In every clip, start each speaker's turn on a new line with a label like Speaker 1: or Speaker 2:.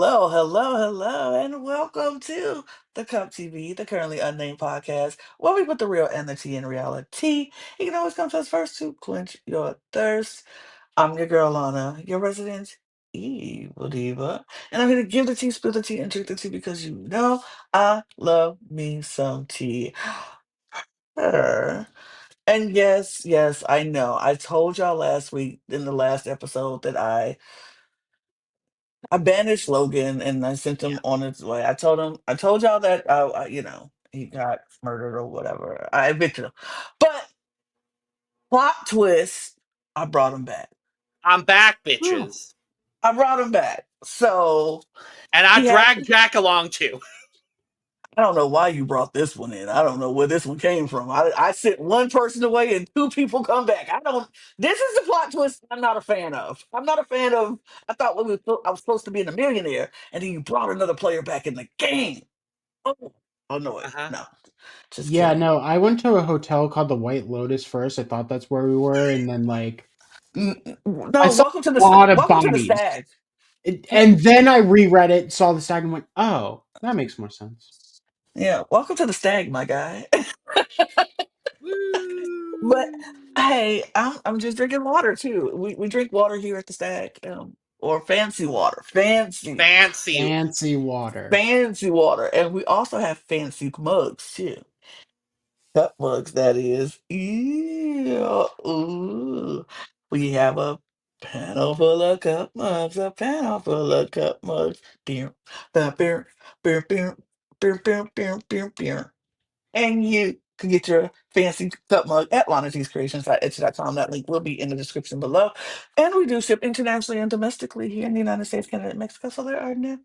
Speaker 1: hello, and welcome to the Cup TV, the Currently Unnamed Podcast, where we put the real and the tea in reality. You can always come to us first to quench your thirst. I'm your girl, Lana, your resident evil diva, and I'm here to give the tea, spill the tea, and drink the tea because you know I love me some tea. Her. And yes, I know. I told y'all last week in the last episode that I banished Logan and I sent
Speaker 2: Yeah.
Speaker 1: him on his way. I told y'all that, he got murdered or whatever. I evicted him. But plot twist, I brought him back.
Speaker 2: I'm back,
Speaker 1: Whew.
Speaker 2: bitches.
Speaker 1: I brought him back. So
Speaker 2: And I
Speaker 1: he has,
Speaker 2: dragged Jack along too.
Speaker 1: I don't know why you brought this one in. I don't know where this one came from. I sent one person away and two people come back. This is the plot twist I'm not a fan of. I'm not a fan of, I thought I was supposed to be in a millionaire and then you brought another player back in the game. Oh, annoyed.
Speaker 2: Uh-huh.
Speaker 1: No, just
Speaker 3: Yeah,
Speaker 1: kidding.
Speaker 3: no, I went to a hotel called the White Lotus first. I thought that's where we were, and then I
Speaker 1: No,
Speaker 3: saw a lot of
Speaker 1: welcome to the
Speaker 3: bodies.
Speaker 1: stag.
Speaker 3: And then I reread it, saw the stag, and went, "Oh, that makes more sense."
Speaker 1: Yeah, welcome to the stag, my guy. But
Speaker 2: Woo!
Speaker 1: hey, I'm just drinking water too. We drink water here at the stag, or fancy water,
Speaker 2: Fancy.
Speaker 3: Fancy water.
Speaker 1: fancy water, and we also have fancy mugs too. Cup mugs, that is. Yeah. Ooh. We have a panel full of cup mugs, a panel full of cup mugs. Beer, beer, beer, beer, beer, beer, beer, beer, beer, beer. And you can get your fancy cup mug at Lana's Creations at Etsy.com. That link will be in the description below. And we do ship internationally and domestically here in the United States, Canada, and Mexico. So there are no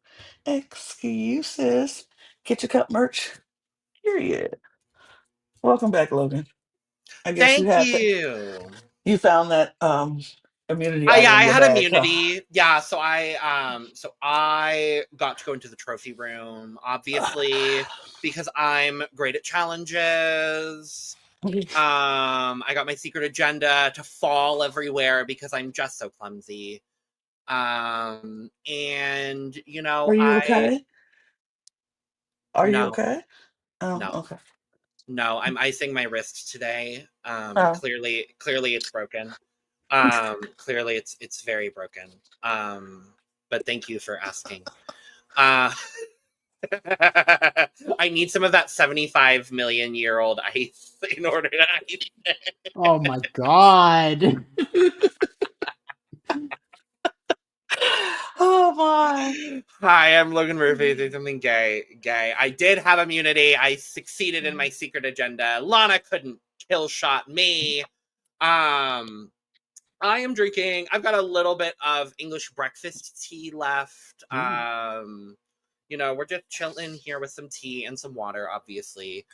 Speaker 1: excuses. Get your cup merch. Period. Welcome back, Logan. I guess
Speaker 2: Thank you.
Speaker 1: you found that immunity
Speaker 2: I
Speaker 1: item
Speaker 2: yeah,
Speaker 1: in
Speaker 2: I
Speaker 1: your
Speaker 2: had
Speaker 1: bag, huh?
Speaker 2: immunity. Yeah, so I got to go into the trophy room, obviously, because I'm great at challenges. I got my secret agenda to fall everywhere because I'm just so clumsy. And
Speaker 1: Are you
Speaker 2: I
Speaker 1: okay? Are you
Speaker 2: no,
Speaker 1: okay? Oh,
Speaker 2: no.
Speaker 1: okay.
Speaker 2: No, I'm icing my wrist today.
Speaker 1: Oh.
Speaker 2: Clearly it's broken. Clearly it's very broken. But thank you for asking. Uh, I need some of that 75 million-year-old ice in order to ice.
Speaker 3: Oh my god.
Speaker 1: Oh my.
Speaker 2: Hi, I'm Logan Murphy. Doing something gay. I did have immunity. I succeeded in my secret agenda. Lana couldn't kill shot me. Um, I am drinking. I've got a little bit of English breakfast tea left.
Speaker 3: Ooh.
Speaker 2: We're just chilling here with some tea and some water, obviously.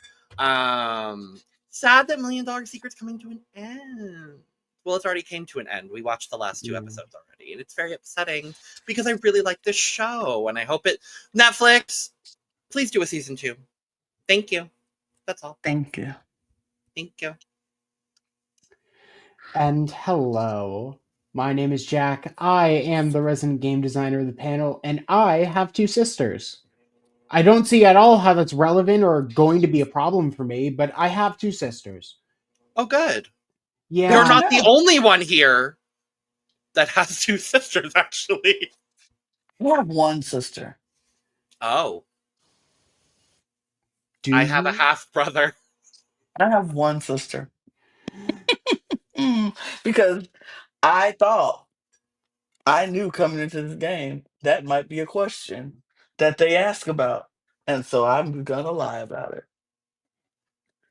Speaker 2: Sad that Million Dollar Secret's coming to an end. Well, it's already came to an end. We watched the last two
Speaker 3: Mm.
Speaker 2: episodes already, and it's very upsetting because I really like this show, and I hope it Netflix, please do a season 2. Thank you. That's all.
Speaker 1: Thank you.
Speaker 2: Thank you.
Speaker 3: And hello. My name is Jack. I am the resident game designer of the panel, and I have two sisters. I don't see at all how that's relevant or going to be a problem for me, but I have two sisters.
Speaker 2: Oh, good. You're
Speaker 1: Good to
Speaker 3: Yeah.
Speaker 2: not the
Speaker 1: know.
Speaker 2: only one here that has two sisters, actually.
Speaker 1: I have one sister.
Speaker 2: Oh,
Speaker 3: Do
Speaker 2: I have a
Speaker 3: you?
Speaker 2: half brother.
Speaker 1: I have one sister. Because I thought I knew coming into this game that might be a question that they ask about. And so I'm gonna lie about it.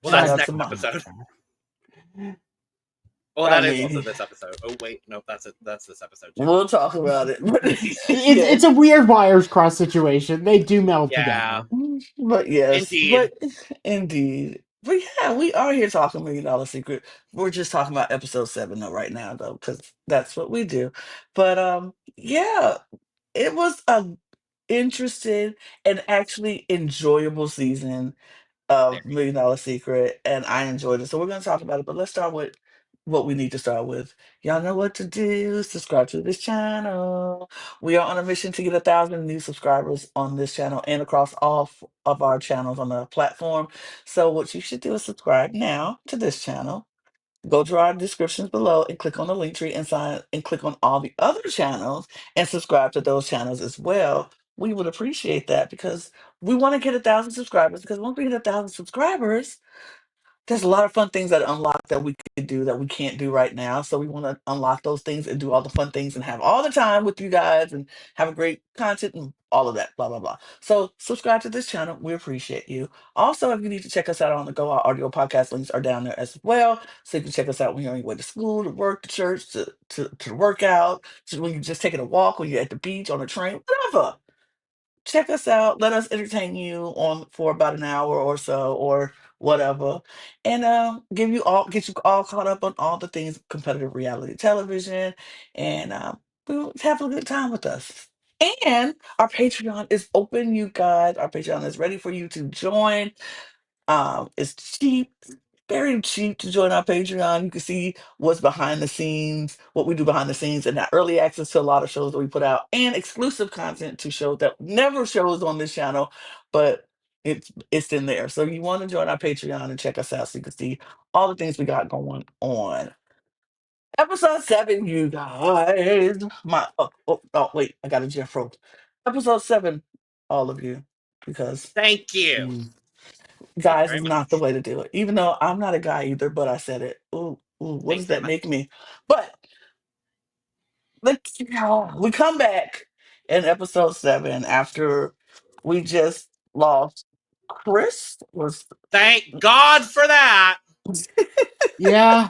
Speaker 2: Well,
Speaker 1: Shout
Speaker 2: that's
Speaker 1: out
Speaker 3: That's
Speaker 1: to
Speaker 2: next
Speaker 1: mom.
Speaker 2: episode.
Speaker 3: fair.
Speaker 2: Well,
Speaker 1: I
Speaker 2: that is also
Speaker 1: mean,
Speaker 2: this episode. Oh wait, no, that's it. That's this episode too.
Speaker 1: we'll talk about it. But
Speaker 3: It's
Speaker 1: yes.
Speaker 3: a weird wires cross situation. They do meld
Speaker 2: Yeah,
Speaker 3: together.
Speaker 1: But yes,
Speaker 2: indeed.
Speaker 1: but indeed. But yeah, we are here talking $1 Million Secret. We're just talking about episode 7 though right now though, because that's what we do. But yeah, it was a interesting and actually enjoyable season of
Speaker 2: Very.
Speaker 1: $1 Million Secret, and I enjoyed it. So we're gonna talk about it, but let's start with what we need to start with. Y'all know what to do. Subscribe to this channel. We are on a mission to get 1,000 new subscribers on this channel and across all of our channels on the platform. So what you should do is subscribe now to this channel. Go to our descriptions below and click on the link tree and sign and click on all the other channels and subscribe to those channels as well. We would appreciate that because we want to get 1,000 subscribers. Because once we get 1,000 subscribers, there's a lot of fun things that unlock that we could do that we can't do right now. So we want to unlock those things and do all the fun things and have all the time with you guys and have a great content and all of that, blah, blah, blah. So subscribe to this channel. We appreciate you. Also, if you need to check us out on the Go, our audio podcast links are down there as well. So you can check us out when you're on your way to school, to work, to church, to work out, to when you're just taking a walk, when you're at the beach, on a train, whatever. Check us out. Let us entertain you on for about an hour or so, or whatever, and get you all caught up on all the things competitive reality television, and we'll have a good time with us. And our Patreon is open, you guys. Our Patreon is ready for you to join. It's cheap, very cheap to join our Patreon. You can see what's behind the scenes, what we do behind the scenes, and that early access to a lot of shows that we put out, and exclusive content to shows that never shows on this channel, but it's in there. So you want to join our Patreon and check us out so you can see all the things we got going on. Episode 7, you guys. Wait, I got a Jeffro. Episode 7, all of you, because
Speaker 2: Thank you.
Speaker 3: Mm.
Speaker 2: Thank you
Speaker 1: guys
Speaker 2: very
Speaker 1: is not the
Speaker 2: much.
Speaker 1: way to do it. Even though I'm not a guy either, but I said it. Ooh, what
Speaker 2: Thank
Speaker 1: does
Speaker 2: you very
Speaker 1: that
Speaker 2: much.
Speaker 1: make me? But we come back in episode 7 after we just lost Chris. Was
Speaker 2: Thank God for that.
Speaker 3: Yeah.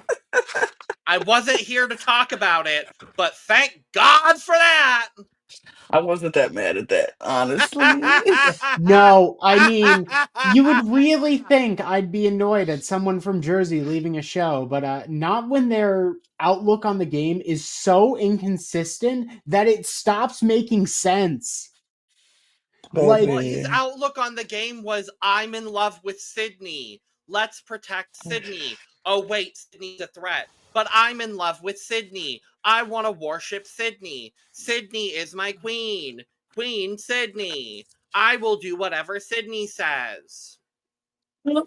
Speaker 2: I wasn't here to talk about it, but thank God for that.
Speaker 1: I wasn't that mad at that, honestly.
Speaker 3: No, I mean, you would really think I'd be annoyed at someone from Jersey leaving a show, but not when their outlook on the game is so inconsistent that it stops making sense. Like,
Speaker 2: Well, his
Speaker 1: Baby.
Speaker 2: outlook on the game was, I'm in love with Sydney. Let's protect Sydney. Oh, wait, Sydney's a threat. But I'm in love with Sydney. I want to worship Sydney. Sydney is my queen. Queen Sydney. I will do whatever Sydney says. Oh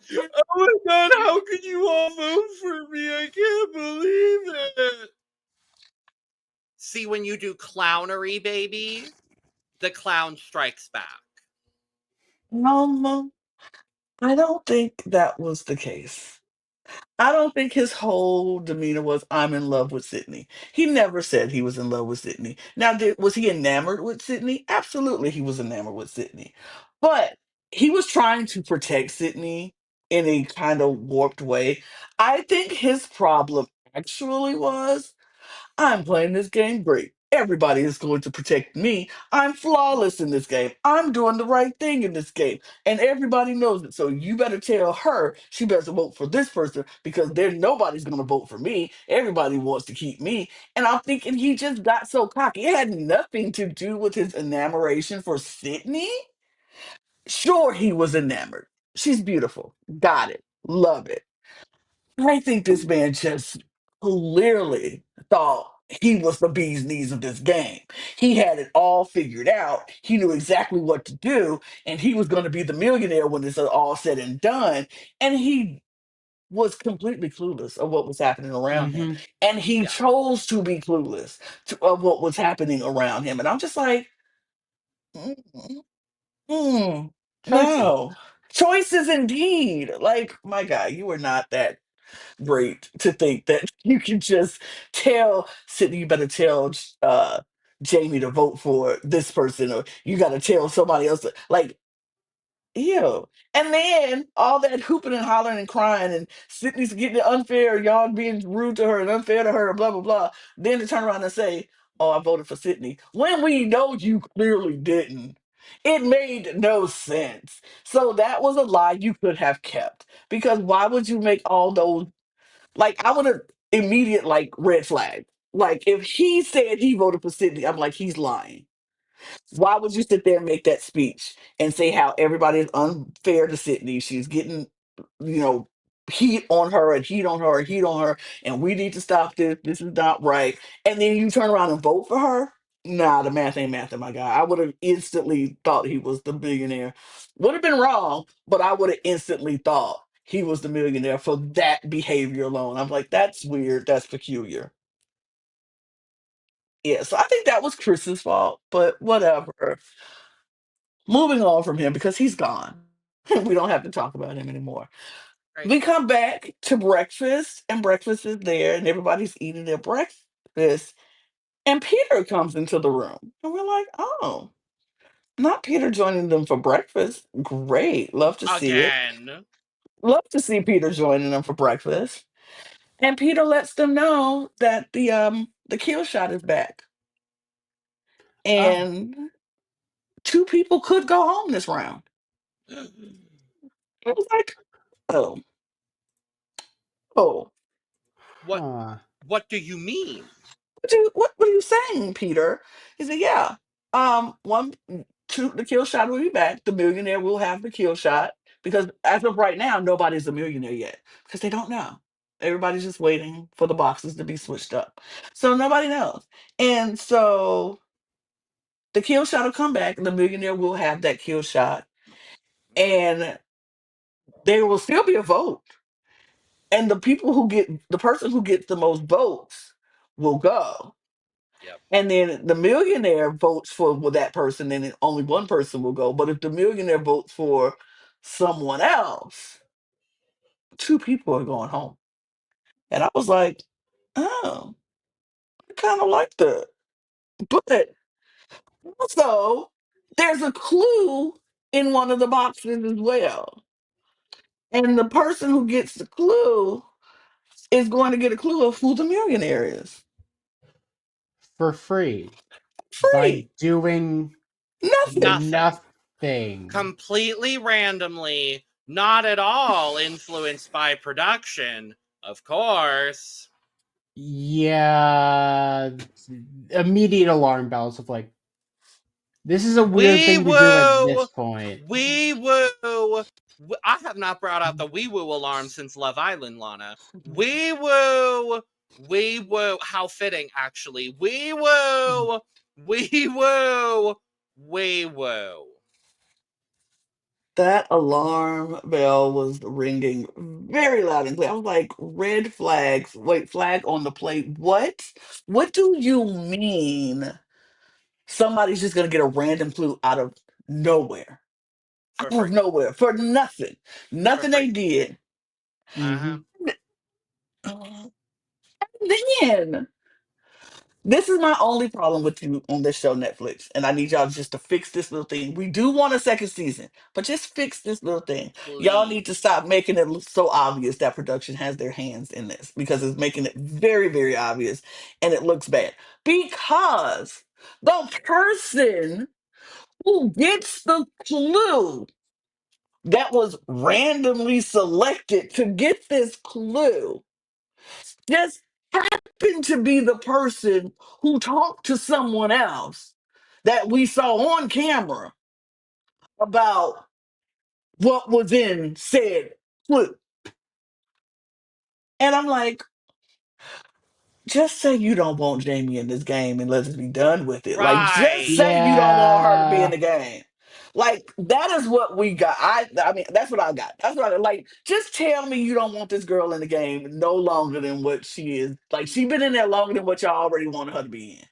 Speaker 2: my God, how could you all vote for me? I can't believe it. See, when you do clownery, baby, the clown strikes back.
Speaker 1: Um, I don't think that was the case. I don't think his whole demeanor was "I'm in love with Sydney." He never said he was in love with Sydney. Now, was he enamored with Sydney? Absolutely, he was enamored with Sydney. But he was trying to protect Sydney in a kind of warped way. I think his problem actually was, I'm playing this game great. Everybody is going to protect me. I'm flawless in this game. I'm doing the right thing in this game. And everybody knows it. So you better tell her she better vote for this person because nobody's going to vote for me. Everybody wants to keep me. And I'm thinking he just got so cocky. It had nothing to do with his enamoration for Sydney. Sure, he was enamored. She's beautiful. Got it. Love it. I think this man just clearly thought he was the bee's knees of this game. He had it all figured out. He knew exactly what to do, and he was going to be the millionaire when it's all said and done. And he was completely clueless of what was happening around him.
Speaker 3: mm-hmm.
Speaker 1: And he
Speaker 2: Yeah.
Speaker 1: chose to be clueless of what was happening around him. And I'm just like, mm, mm,
Speaker 3: Choices.
Speaker 1: no. Choices indeed. Like, my guy, you were not that great to think that you can just tell Sydney, you better tell Jamie to vote for this person, or you got to tell somebody else. Like, ew. And then all that hooping and hollering and crying, and Sydney's getting it unfair, y'all being rude to her and unfair to her, and blah, blah, blah. Then to turn around and say, oh, I voted for Sydney, when we know you clearly didn't. It made no sense. So that was a lie you could have kept. Because why would you make all those, like, I would have immediate like red flag. Like if he said he voted for Sydney, I'm like, he's lying. Why would you sit there and make that speech and say how everybody is unfair to Sydney? She's getting, you know, heat on her and heat on her and heat on her, and we need to stop this. This is not right. And then you turn around and vote for her. Nah, the math ain't mathing, my guy. I would have instantly thought he was the billionaire. Would have been wrong, but I would have instantly thought he was the millionaire for that behavior alone. I'm like, that's weird. That's peculiar. Yeah, so I think that was Chris's fault, but whatever. Moving on from him because he's gone. We don't have to talk about him anymore.
Speaker 2: Right.
Speaker 1: We come back to breakfast, and breakfast is there, and everybody's eating their breakfast. And Peter comes into the room, and we're like, oh, not Peter joining them for breakfast. Great. Love to see it.
Speaker 2: Again.
Speaker 1: Love to see Peter joining them for breakfast. And Peter lets them know that the kill shot is back.
Speaker 3: Oh,
Speaker 1: And two people could go home this round. It was like, oh, oh.
Speaker 2: what
Speaker 3: huh.
Speaker 2: what do you mean?
Speaker 1: What are you saying, Peter? He said, yeah. One, two, the kill shot will be back. The millionaire will have the kill shot because as of right now, nobody's a millionaire yet because they don't know. Everybody's just waiting for the boxes to be switched up, so nobody knows. And so the kill shot will come back. The millionaire will have that kill shot, and there will still be a vote. And the person who gets the most votes will go.
Speaker 2: Yep.
Speaker 1: And then the millionaire votes for that person, then only one person will go. But if the millionaire votes for someone else, two people are going home. And I was like, oh, I kind of like that. But also, there's a clue in one of the boxes as well. And the person who gets the clue is going to get a clue of who the millionaire is.
Speaker 3: For free by
Speaker 1: Free.
Speaker 3: doing
Speaker 1: Nothing.
Speaker 2: Nothing.
Speaker 3: nothing.
Speaker 2: Completely randomly, not at all influenced by production, of course.
Speaker 3: Yeah, immediate alarm bells of like, this is a weird
Speaker 2: Wee
Speaker 3: thing to do at this
Speaker 2: woo!
Speaker 3: point.
Speaker 2: Wee woo! I have not brought out the wee woo alarm since Love Island, Lana. Wee woo! Wee woo! How fitting, actually. Wee woo! Wee woo! Wee woo!
Speaker 1: That alarm bell was ringing very loud and clear. I was like, red flags. Wait, flag on the plate. What? What do you mean somebody's just gonna get a random clue out of nowhere?
Speaker 2: For
Speaker 1: Out of
Speaker 2: free.
Speaker 1: nowhere. For nothing.
Speaker 2: For
Speaker 1: Nothing they
Speaker 2: free.
Speaker 1: did.
Speaker 2: Uh-huh.
Speaker 3: Hmm.
Speaker 1: Uh, then this is my only problem with you on this show, Netflix, and I need y'all just to fix this little thing. We do want a second season, but just fix this little thing. Y'all need to
Speaker 2: Please.
Speaker 1: stop making it look so obvious that production has their hands in this because it's making it very, very obvious and it looks bad. Because the person who gets the clue that was randomly selected to get this clue just happened to be the person who talked to someone else that we saw on camera about what was in said clip. And I'm like, just say you don't want Jamie in this game and let's be done with it. Like, just
Speaker 2: Right.
Speaker 1: say you don't want her to be in
Speaker 3: Yeah.
Speaker 1: the game. Like, that is what we got. I mean, that's what I got. That's what I like. Just tell me you don't want this girl in the game no longer than what she is. Like, she been in there longer than what y'all already wanted her to be in.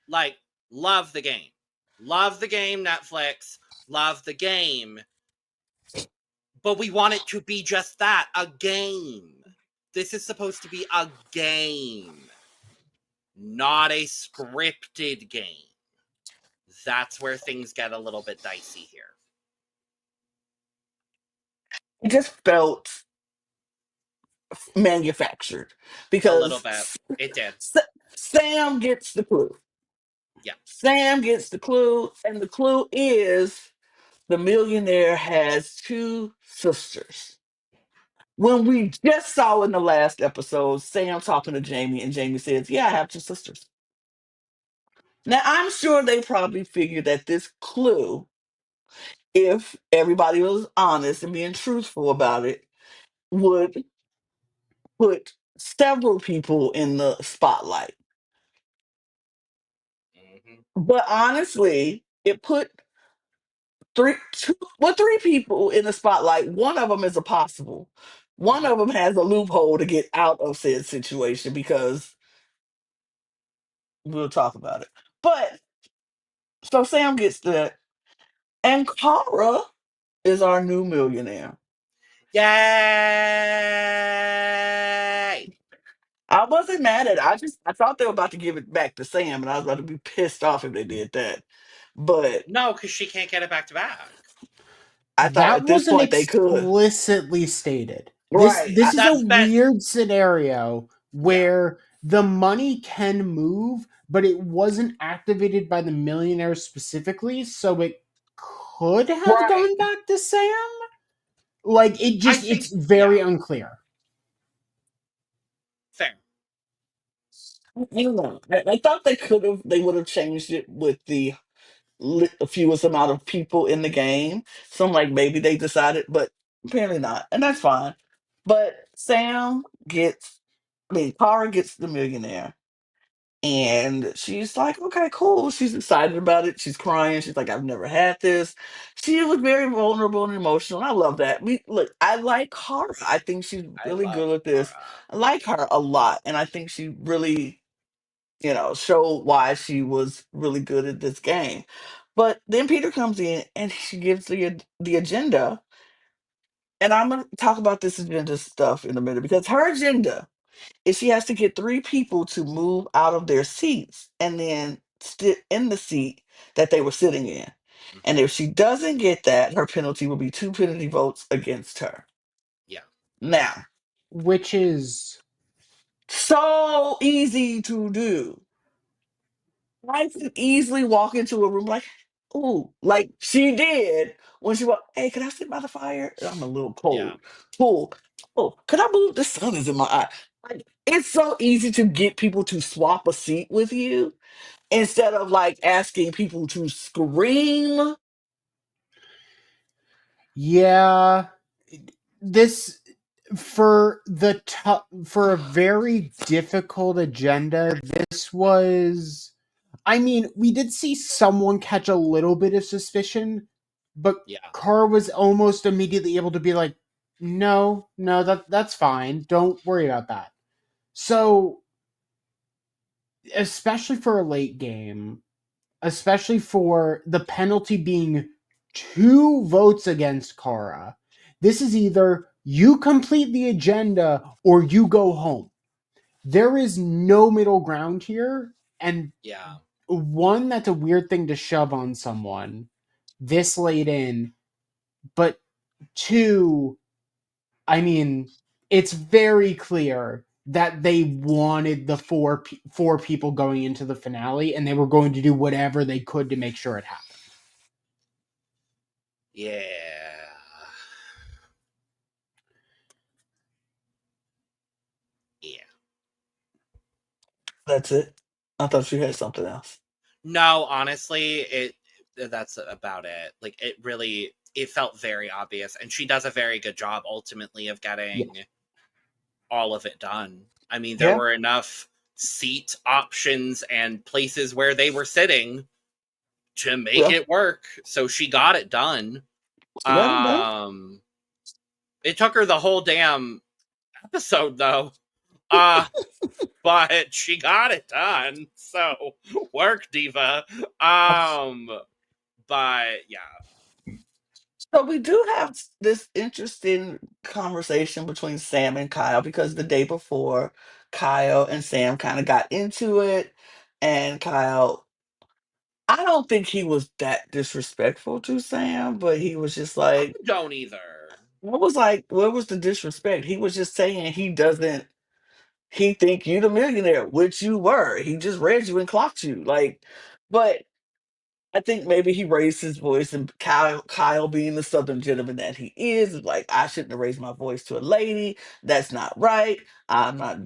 Speaker 2: Like, love the game. Love the game, Netflix. Love the game. But we want it to be just that, a game. This is supposed to be a game, not a scripted game. That's where things get a little bit dicey here.
Speaker 1: It just felt manufactured
Speaker 2: A little
Speaker 1: because
Speaker 2: bit. It did.
Speaker 1: Sam gets the clue.
Speaker 2: Yeah.
Speaker 1: Sam gets the clue, and the clue is the millionaire has two sisters. When we just saw in the last episode, Sam talking to Jamie, and Jamie says, yeah, I have two sisters. Now, I'm sure they probably figured that this clue, if everybody was honest and being truthful about it, would put several people in the spotlight.
Speaker 2: Mhm.
Speaker 1: But honestly, it put three people in the spotlight. One of them is a possible. One
Speaker 2: Mhm.
Speaker 1: of them has a loophole to get out of said situation because we'll talk about it. But so Sam gets that, and Kara is our new millionaire.
Speaker 2: Yay!
Speaker 1: I wasn't mad at it. I thought they were about to give it back to Sam, and I was about to be pissed off if they did that. But
Speaker 2: No, because she can't get it back to back.
Speaker 1: I thought
Speaker 3: That
Speaker 1: at this
Speaker 3: wasn't
Speaker 1: point they could.
Speaker 3: explicitly stated. This
Speaker 1: Right.
Speaker 3: this is a
Speaker 2: That's been
Speaker 3: weird scenario
Speaker 2: yeah.
Speaker 3: where the money can move, but it wasn't activated by the millionaire specifically, so it could have
Speaker 1: Right.
Speaker 3: gone back to Sam. Like
Speaker 2: I think
Speaker 3: it's very unclear.
Speaker 2: fair.
Speaker 1: You know, I thought they would have changed it with the fewest amount of people in the game. So I'm like, maybe they decided, but apparently not, and that's fine. But Kara gets the millionaire, and she's like, okay, cool. She's excited about it. She's crying. She's like, I've never had this. She was very vulnerable and emotional. I love that. I like Kara. I think she's
Speaker 2: I
Speaker 1: really
Speaker 2: love
Speaker 1: good at this.
Speaker 2: Laura.
Speaker 1: I like her a lot, and I think she really showed why she was really good at this game. But then Peter comes in and she gives the agenda, and I'm gonna talk about this agenda stuff in a minute because her agenda is she has to get three people to move out of their seats and then sit in the seat that they were sitting in. And
Speaker 2: Mhm.
Speaker 1: if she doesn't get that, her penalty will be two penalty votes against her.
Speaker 2: Yeah.
Speaker 1: Now,
Speaker 3: Which is
Speaker 1: so easy to do. I can easily walk into a room like, ooh, like she did when she walked, hey, can I sit by the fire? I'm a little
Speaker 2: Yeah.
Speaker 1: cold. Cool. Oh, could I move? The sun is in my eye. Like, it's so easy to get people to swap a seat with you instead of like asking people to scream.
Speaker 3: yeah. This for a very difficult agenda. This was. I mean, we did see someone catch a little bit of suspicion, but
Speaker 2: Yeah.
Speaker 3: Carr was almost immediately able to be like, "No, no, that's fine. Don't worry about that." So, especially for a late game, especially for the penalty being 2 votes against Kara, this is either you complete the agenda or you go home. There is no middle ground here, and
Speaker 2: Yeah.
Speaker 3: one, that's a weird thing to shove on someone this late in, but two, I mean, it's very clear that they wanted the four people going into the finale, and they were going to do whatever they could to make sure it happened.
Speaker 2: Yeah. Yeah.
Speaker 1: That's it. I thought you had something else.
Speaker 2: No, honestly, that's about it. Like it felt very obvious, and she does a very good job ultimately of
Speaker 3: Yeah.
Speaker 2: getting all of it done. I mean, there
Speaker 1: Yeah.
Speaker 2: were enough seat options and places where they were sitting to make
Speaker 1: Yeah.
Speaker 2: it work. So she got it done.
Speaker 1: She got it done.
Speaker 2: Um it took her the whole damn episode though. Uh but she got it done. So work, diva. Um but yeah.
Speaker 1: So we do have this interesting conversation between Sam and Kyle because the day before, Kyle and Sam kind of got into it, and Kyle, I don't think he was that disrespectful to Sam, but he was just
Speaker 2: I
Speaker 1: like,
Speaker 2: don't either.
Speaker 1: what was the disrespect? He was just saying he think you the millionaire, which you were. He just read you and clocked you, like, but I think maybe he raised his voice, and Kyle, being the Southern gentleman that he is like, I shouldn't have raised my voice to a lady. That's not right. I'm not,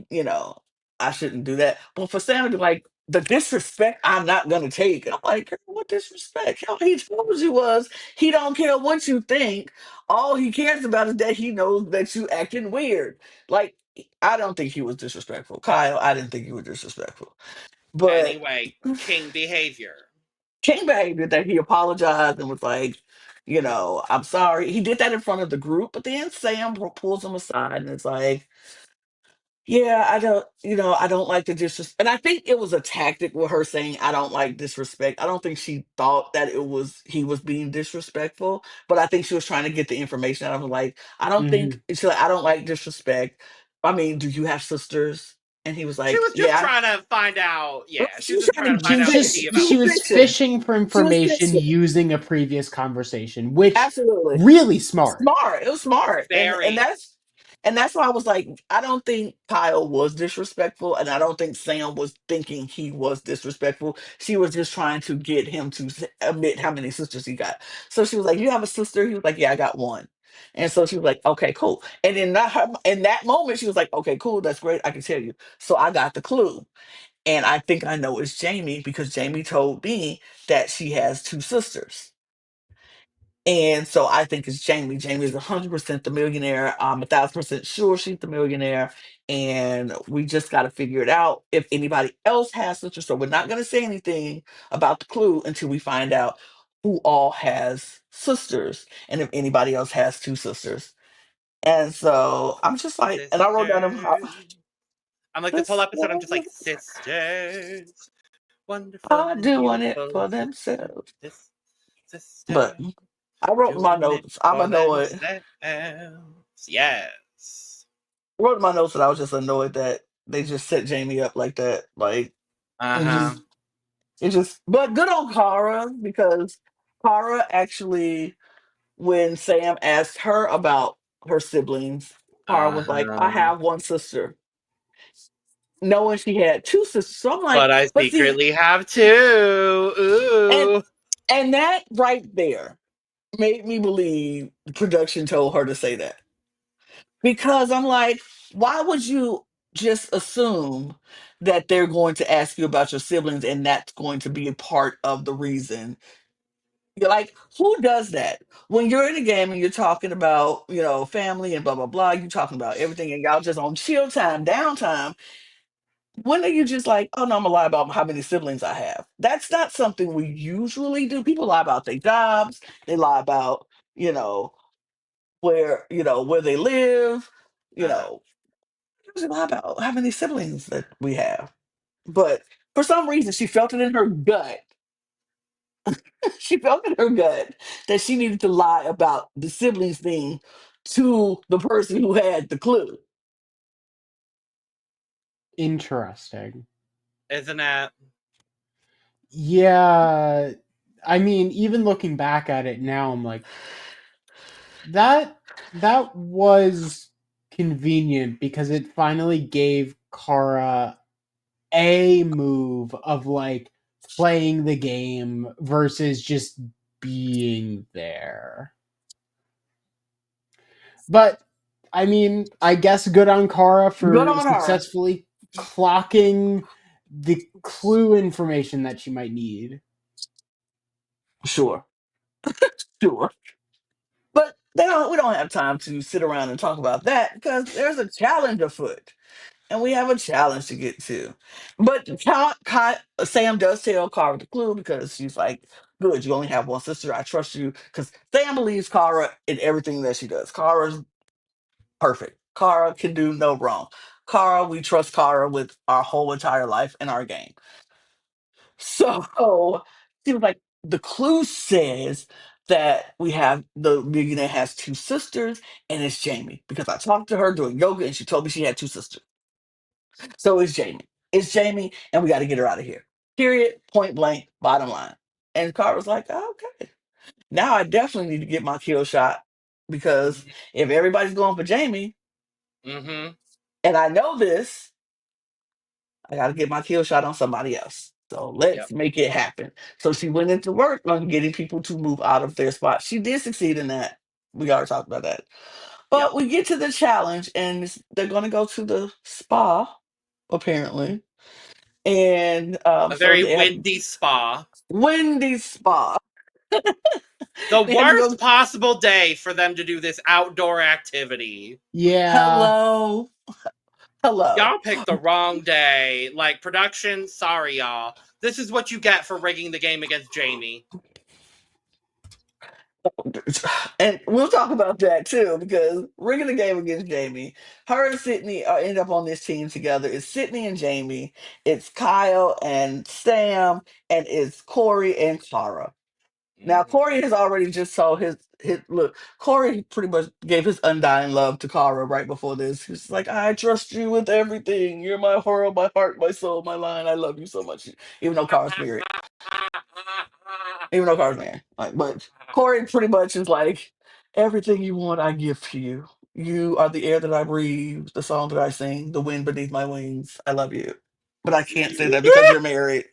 Speaker 1: I shouldn't do that. But for Sam to be like, the disrespect, I'm not gonna take. I'm like, girl, what disrespect? All he told you was he don't care what you think. All he cares about is that he knows that you acting weird. Like I don't think he was disrespectful. Kyle, I didn't think he was disrespectful. But
Speaker 2: Anyway, king behavior.
Speaker 1: king behavior that he apologized and was like, I'm sorry. He did that in front of the group, but then Sam pulls him aside and it's like, yeah, I don't like the disrespect. And I think it was a tactic with her saying, I don't like disrespect. I don't think she thought that he was being disrespectful, but I think she was trying to get the information out of him. Like, I don't think,
Speaker 3: Mhm.
Speaker 1: she's like, I don't like disrespect. I mean, do you have sisters? And he was
Speaker 2: She
Speaker 1: like,
Speaker 2: was just
Speaker 1: yeah.
Speaker 2: trying to find out. Yeah,
Speaker 1: She
Speaker 2: she was
Speaker 1: was
Speaker 2: just
Speaker 1: trying
Speaker 2: trying
Speaker 1: to
Speaker 2: to
Speaker 3: She
Speaker 2: find
Speaker 3: was
Speaker 2: out the
Speaker 1: fix.
Speaker 2: tea
Speaker 1: She
Speaker 2: about
Speaker 3: she
Speaker 1: was
Speaker 3: was
Speaker 1: fixing.
Speaker 3: fishing for
Speaker 1: She was
Speaker 3: information
Speaker 1: fixing.
Speaker 3: using a previous conversation, which
Speaker 1: Absolutely.
Speaker 3: really smart.
Speaker 1: Smart. It was smart. And
Speaker 2: very.
Speaker 1: that's why I was like, I don't think Kyle was disrespectful, and I don't think Sam was thinking he was disrespectful. She was just trying to get him to admit how many sisters he got. So she was like, "You have a sister?" He was like, "Yeah, I got one." And so she was like, "Okay, cool." And in that moment, she was like, "Okay, cool, that's great. I can tell you." So I got the clue, and I think I know it's Jamie because Jamie told me that she has two sisters. And so I think it's Jamie. Jamie is 100% the millionaire. I'm 1,000% sure she's the millionaire. And we just got to figure it out if anybody else has such a. So we're not going to say anything about the clue until we find out who all has sisters and if anybody else has two sisters. And so I'm just like, and I wrote down them how
Speaker 2: Sisters. I'm like, this whole episode, I'm just like,
Speaker 1: sisters
Speaker 2: sisters. Wonderful
Speaker 1: are
Speaker 2: and
Speaker 1: doing it
Speaker 2: beautiful
Speaker 1: for
Speaker 2: sisters.
Speaker 1: themselves.
Speaker 2: Sister.
Speaker 1: But I wrote my
Speaker 2: Doing it
Speaker 1: notes. I'm
Speaker 2: for
Speaker 1: annoyed.
Speaker 2: themselves. Yes.
Speaker 1: Wrote in my notes that I was just annoyed that they just set Jamie up like that. Like
Speaker 2: Uh
Speaker 1: it
Speaker 2: huh.
Speaker 1: just but good on Kara because Kara actually when Sam asked her about her siblings, Kara
Speaker 2: Uh
Speaker 1: was like, I
Speaker 2: huh.
Speaker 1: have one sister. Knowing she had two sisters. So I'm like,
Speaker 2: But I
Speaker 1: but see,
Speaker 2: secretly have two.
Speaker 1: and
Speaker 2: Ooh.
Speaker 1: and that right there made me believe the production told her to say that. Because I'm like, why would you just assume that they're going to ask you about your siblings and that's going to be a part of the reason? You're like, who does that? When you're in a game and you're talking about, family and blah, blah, blah, you're talking about everything and y'all just on chill time, downtime. When are you just like, oh no, I'm gonna lie about how many siblings I have? That's not something we usually do. People lie about their jobs, they lie about, you know, where they live, you
Speaker 2: Uh huh.
Speaker 1: know, usually lie about how many siblings that we have. But for some reason, she felt it in her gut. She felt in her gut that she needed to lie about the siblings thing to the person who had the clue.
Speaker 3: Interesting.
Speaker 2: Isn't it?
Speaker 3: Yeah, I mean, even looking back at it now, I'm like, that that was convenient because it finally gave Kara a move of like playing the game versus just being there. But I mean, I guess good on Kara
Speaker 1: Good
Speaker 3: for
Speaker 1: on her.
Speaker 3: successfully clocking the clue information that she might need.
Speaker 1: Sure, sure. But we don't have time to sit around and talk about that because there's a challenge afoot. And we have a challenge to get to. But Sam does tell Kara the clue because she's like, good, you only have one sister. I trust you. Because Sam believes Kara in everything that she does. Kara's perfect. Kara can do no wrong. We trust Kara with our whole entire life and our game. So she was like, the clue says that we have the millionaire has two sisters and it's Jamie because I talked to her doing yoga and she told me she had two sisters. So it's Jamie. It's Jamie, and we got to get her out of here. Period. Point blank. Bottom line. And Carter was like, oh, okay. Now I definitely need to get my kill shot because if everybody's going for Jamie,
Speaker 2: Mm-hmm.
Speaker 1: and I know this, I got to get my kill shot on somebody else. So
Speaker 2: Yep.
Speaker 1: let's make it happen. So she went into work on getting people to move out of their spot. She did succeed in that. We already talked about that.
Speaker 2: Yep.
Speaker 1: But we get to the challenge, and they're going to go to the spa, apparently. And
Speaker 2: A
Speaker 1: so
Speaker 2: very
Speaker 1: they have
Speaker 2: windy spa.
Speaker 1: windy spa.
Speaker 2: The
Speaker 1: They have to
Speaker 2: worst
Speaker 1: go.
Speaker 2: possible day for them to do this outdoor activity.
Speaker 3: Yeah,
Speaker 1: Hello. Hello.
Speaker 2: Y'all picked the wrong day. Like, production, sorry, y'all. This is what you get for rigging the game against Jamie.
Speaker 1: And we'll talk about that too, because rigging the game against Jamie, her and Sydney are end up on this team together. It's Sydney and Jamie, it's Kyle and Sam, and it's Corey and Clara. Now
Speaker 2: Mhm.
Speaker 1: Corey has already just told his look. Corey pretty much gave his undying love to Kara right before this. He's like, "I trust you with everything. You're my world, my heart, my soul, my mind. I love you so much." Even though Kara's married, even though Kara's married, like, but Corey pretty much is like, "Everything you want, I give to you. You are the air that I breathe, the song that I sing, the wind beneath my wings. I love you." But I can't say that because you're married.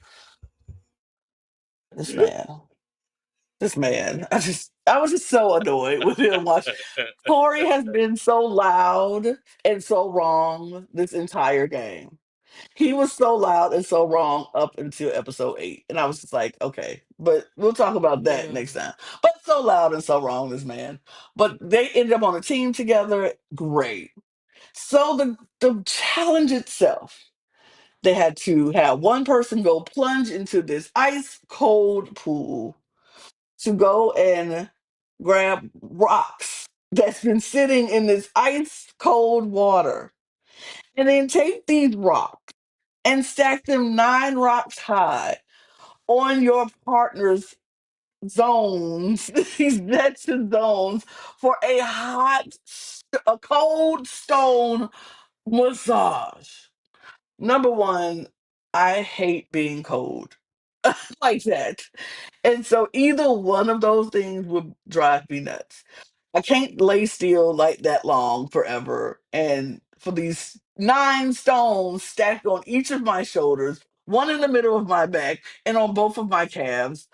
Speaker 1: This man. This man, I was just so annoyed with him. Watch, Corey has been so loud and so wrong this entire game. He was so loud and so wrong up until episode 8, and I was just like, okay, but we'll talk about that next time. But so loud and so wrong, this man. But they ended up on a team together. Great. So the challenge itself, they had to have one person go plunge into this ice cold pool to go and grab rocks that's been sitting in this ice cold water and then take these rocks and stack them 9 rocks high on your partner's zones, these veteran zones, for a cold stone massage. Number one, I hate being cold like that. And so either one of those things would drive me nuts. I can't lay still like that long forever. And for these 9 stones stacked on each of my shoulders, one in the middle of my back, and on both of my calves,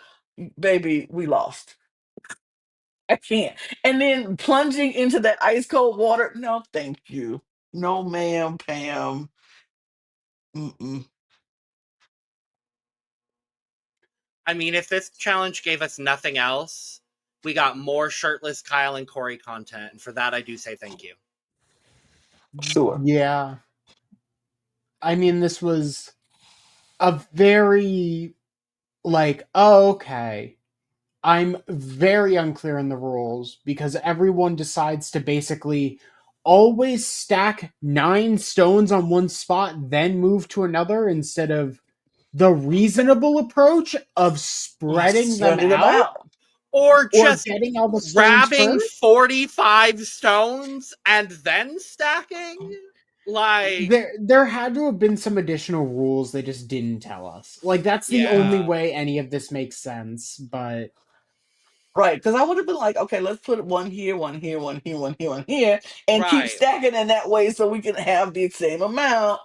Speaker 1: baby, we lost. I can't. And then plunging into that ice cold water, no, thank you. No, ma'am, Pam. Mm-mm.
Speaker 2: I mean, if this challenge gave us nothing else, we got more shirtless Kyle and Corey content. And for that, I do say thank you.
Speaker 1: Sure.
Speaker 3: Yeah. I mean, this was a very, like, oh, okay. I'm very unclear in the rules because everyone decides to basically always stack 9 stones on one spot, then move to another instead of the reasonable approach of spreading them
Speaker 1: Spreading them
Speaker 3: out
Speaker 1: out.
Speaker 2: Or
Speaker 3: or
Speaker 2: just
Speaker 3: getting all the stones
Speaker 2: grabbing
Speaker 3: first.
Speaker 2: 45 stones and then stacking? Like,
Speaker 3: There had to have been some additional rules they just didn't tell us. Like that's the only
Speaker 2: yeah.
Speaker 3: way any of this makes sense, but
Speaker 1: Right, because I would have been like, okay, let's put one here, one here, one here, one here, one here, and keep
Speaker 2: Right.
Speaker 1: stacking in that way so we can have the same amount.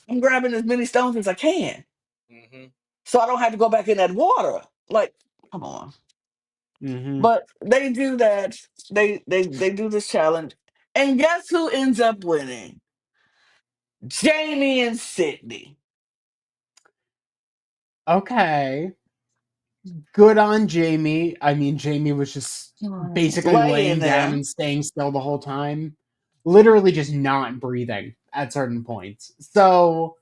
Speaker 1: I'm grabbing as many stones as I can,
Speaker 2: hmm
Speaker 1: so I don't have to go back in that water. Like, come on.
Speaker 3: mhm.
Speaker 1: But they do that. They do this challenge, and guess who ends up winning? Jamie and Sydney.
Speaker 3: Okay. Good on Jamie. I mean, Jamie was just basically
Speaker 1: Laying
Speaker 3: laying down
Speaker 1: there.
Speaker 3: and staying still the whole time, literally just not breathing at certain points. So,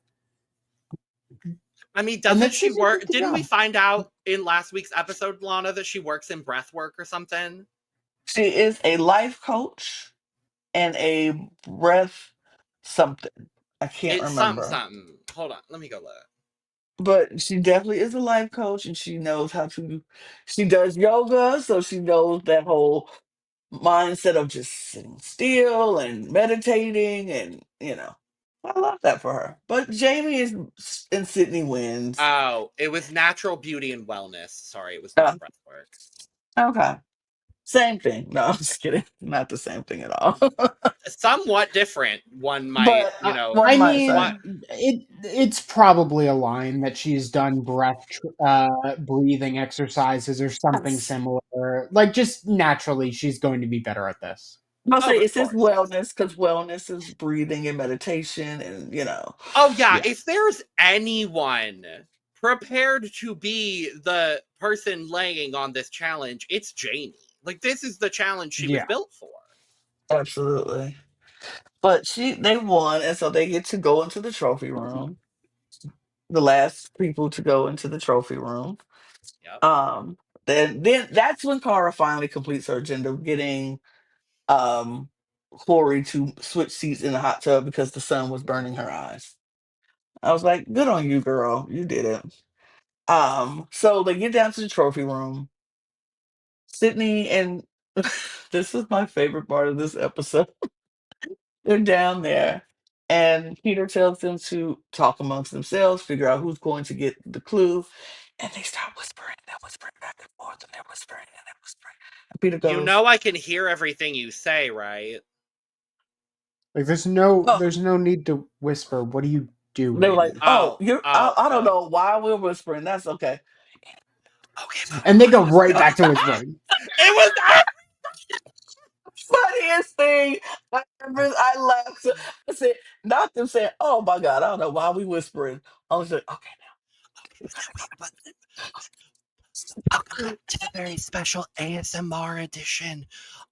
Speaker 2: I mean,
Speaker 3: and
Speaker 2: doesn't
Speaker 3: then
Speaker 2: she
Speaker 3: Sydney
Speaker 2: work?
Speaker 3: good to
Speaker 2: Didn't we
Speaker 3: go.
Speaker 2: find out in last week's episode, Lana, that she works in breath work or something?
Speaker 1: She is a life coach and a breath something. I can't
Speaker 2: It's something,
Speaker 1: remember.
Speaker 2: something. Hold on. Let me go look.
Speaker 1: But she definitely is a life coach and she knows how to, she does yoga, so she knows that whole mindset of just sitting still and meditating and I love that for her. But Jamie is and Sydney wins.
Speaker 2: Oh, it was natural beauty and wellness. Sorry, it was
Speaker 1: Uh,
Speaker 2: not breath work.
Speaker 1: okay. Same thing. No, I'm just kidding. Not the same thing at all.
Speaker 2: Somewhat different, one might,
Speaker 1: But one
Speaker 3: I
Speaker 1: might say.
Speaker 2: what?
Speaker 3: mean, it's probably a line that she's done breathing exercises or something similar. Like just naturally, she's going to be better at this.
Speaker 1: I'll
Speaker 2: Oh,
Speaker 1: say
Speaker 2: of
Speaker 1: it's his
Speaker 2: course, yes.
Speaker 1: wellness because wellness is breathing and meditation and.
Speaker 2: Oh, yeah,
Speaker 3: Yeah.
Speaker 2: if there's anyone prepared to be the person laying on this challenge, it's Jamie. Like, this is the challenge she was
Speaker 3: Yeah.
Speaker 2: built for.
Speaker 1: Absolutely. But they won, and so they get to go into the trophy room. The last people to go into the trophy room.
Speaker 2: Yep.
Speaker 1: Um, then that's when Kara finally completes her agenda of getting um Corey to switch seats in the hot tub because the sun was burning her eyes. I was like, good on you, girl. You did it. So they get down to the trophy room. Sydney and this is my favorite part of this episode. They're down there, and Peter tells them to talk amongst themselves, figure out who's going to get the clue, and they start whispering. They're whispering back and forth, and they're whispering and they're whispering. And Peter
Speaker 2: You
Speaker 1: goes,
Speaker 2: know I can hear everything you say, right?
Speaker 3: Like there's
Speaker 1: "Oh."
Speaker 3: no need to whisper. What are you
Speaker 1: They were like,
Speaker 3: doing?
Speaker 1: "Oh,
Speaker 2: Oh,
Speaker 1: you're."
Speaker 2: oh,
Speaker 1: I don't
Speaker 2: oh.
Speaker 1: know why we're whispering. That's okay.
Speaker 2: Okay, but
Speaker 3: And they go
Speaker 2: what was
Speaker 3: right back to whispering.
Speaker 2: it was
Speaker 1: Funniest thing I laughed. I said, not them saying, "Oh my god, I don't know why we whispering." I was like, "Okay,
Speaker 2: but welcome back to the very special ASMR edition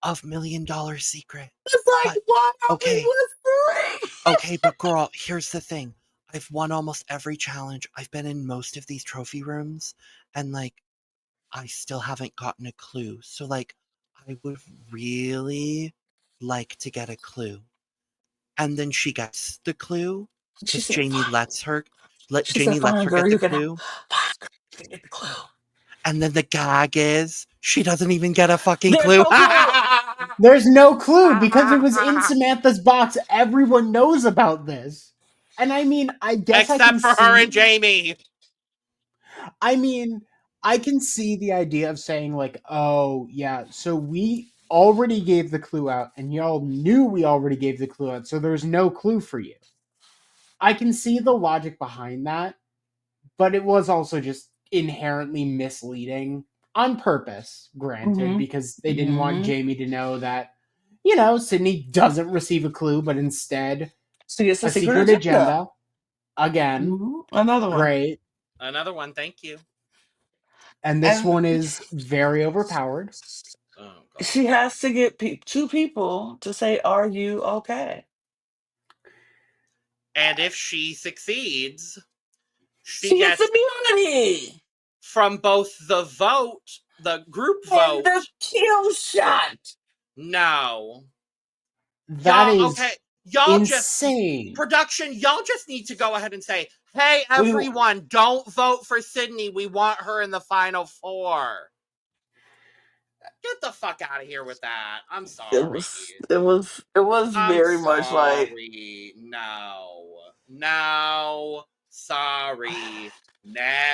Speaker 2: of $1 Million Secret.
Speaker 1: it's like,
Speaker 2: But
Speaker 1: why are we
Speaker 2: okay,
Speaker 1: whispering?"
Speaker 2: okay, but girl, here's the thing. I've won almost every challenge. I've been in most of these trophy rooms, and like I still haven't gotten a clue. So like I would really like to get a clue. And then she gets the clue
Speaker 1: She
Speaker 2: because
Speaker 1: said, "Fine." She said,
Speaker 2: Jamie lets
Speaker 1: "Fine,
Speaker 2: her
Speaker 1: girl,
Speaker 2: get
Speaker 1: you
Speaker 2: the
Speaker 1: can have.
Speaker 2: clue.
Speaker 1: Fine, girl, you can get the clue."
Speaker 2: And then the gag is she doesn't even get a fucking
Speaker 1: There's
Speaker 2: clue.
Speaker 1: no clue.
Speaker 3: There's no clue because it was in Samantha's box. Everyone knows about this. And I mean, I guess I
Speaker 2: Except
Speaker 3: can
Speaker 2: for her and
Speaker 3: see
Speaker 2: Jamie.
Speaker 3: I mean, I can see the idea of saying like, "Oh, yeah, so we already gave the clue out and y'all knew we already gave the clue out, so there's no clue for you." I can see the logic behind that, but it was also just inherently misleading on purpose, granted,
Speaker 1: Hmm.
Speaker 3: because they didn't want
Speaker 1: Hmm.
Speaker 3: Jamie to know that, Sydney doesn't receive a clue, but instead
Speaker 1: See, it's a
Speaker 3: a
Speaker 1: secret
Speaker 3: secret
Speaker 1: agenda.
Speaker 3: agenda. Again,
Speaker 1: Another one.
Speaker 3: great.
Speaker 2: Another one, thank you.
Speaker 3: And this
Speaker 1: And
Speaker 3: one is very overpowered.
Speaker 2: Oh
Speaker 1: she
Speaker 2: god.
Speaker 1: has to get two people to say, "Are you okay?"
Speaker 2: And if she succeeds, she
Speaker 1: She gets
Speaker 2: gets
Speaker 1: immunity
Speaker 2: from both the group
Speaker 1: and the
Speaker 2: vote.
Speaker 1: kill shot.
Speaker 2: No.
Speaker 3: That
Speaker 2: Y'all, okay.
Speaker 3: is
Speaker 2: Y'all just,
Speaker 3: insane.
Speaker 2: production, y'all just need to go ahead and say, hey,
Speaker 1: We
Speaker 2: everyone, don't vote for Sydney. We want her in the final four. Get the fuck out of here with that. I'm
Speaker 1: it
Speaker 2: sorry.
Speaker 1: was it was it was
Speaker 2: I'm
Speaker 1: very much like
Speaker 2: sorry. No. No. Sorry.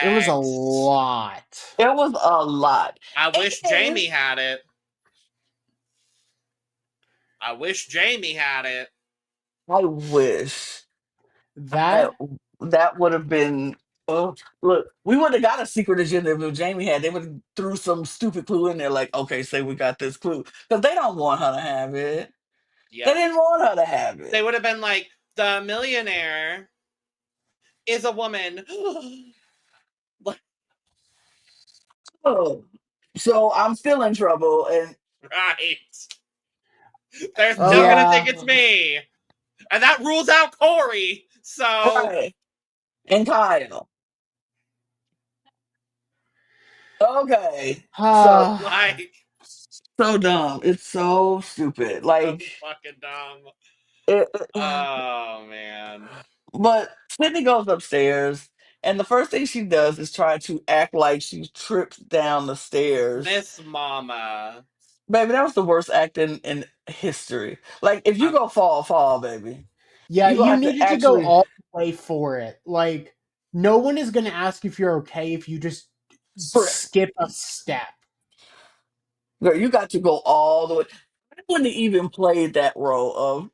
Speaker 3: It was a
Speaker 2: Next.
Speaker 3: lot.
Speaker 1: it was a lot.
Speaker 2: I wish
Speaker 1: And
Speaker 2: Jamie had it. I wish Jamie had it.
Speaker 1: I wish I,
Speaker 3: That
Speaker 1: that would have been. Oh, look, we would have got a secret agenda if Jamie had. They would have threw some stupid clue in there, like, "Okay, say we got this clue," because they don't want her to have it. They
Speaker 2: Yep.
Speaker 1: didn't want her to have
Speaker 2: They
Speaker 1: it.
Speaker 2: would have been like, the millionaire is a woman.
Speaker 1: Oh, so I'm still in trouble, and
Speaker 2: Right. They're still gonna
Speaker 3: yeah,
Speaker 2: think it's me. And that rules out Corey. So,
Speaker 1: right, and Kyle. Okay, so
Speaker 2: like,
Speaker 1: so dumb. It's so stupid.
Speaker 2: so
Speaker 1: Like
Speaker 2: fucking dumb.
Speaker 1: it,
Speaker 2: Oh, man.
Speaker 1: but Sydney goes upstairs, and the first thing she does is try to act like she trips down the stairs.
Speaker 2: Miss Mama.
Speaker 1: Baby, that was the worst act in history. Like, if you
Speaker 2: I'm,
Speaker 1: go fall, fall, baby.
Speaker 3: yeah,
Speaker 1: You gonna
Speaker 3: you
Speaker 1: have to
Speaker 3: needed to go
Speaker 1: actually,
Speaker 3: all the way for it. Like, no one is going to ask if you're okay if you just
Speaker 1: correct.
Speaker 3: skip a step.
Speaker 1: Girl, you got to go all the way. I wouldn't have even played that role of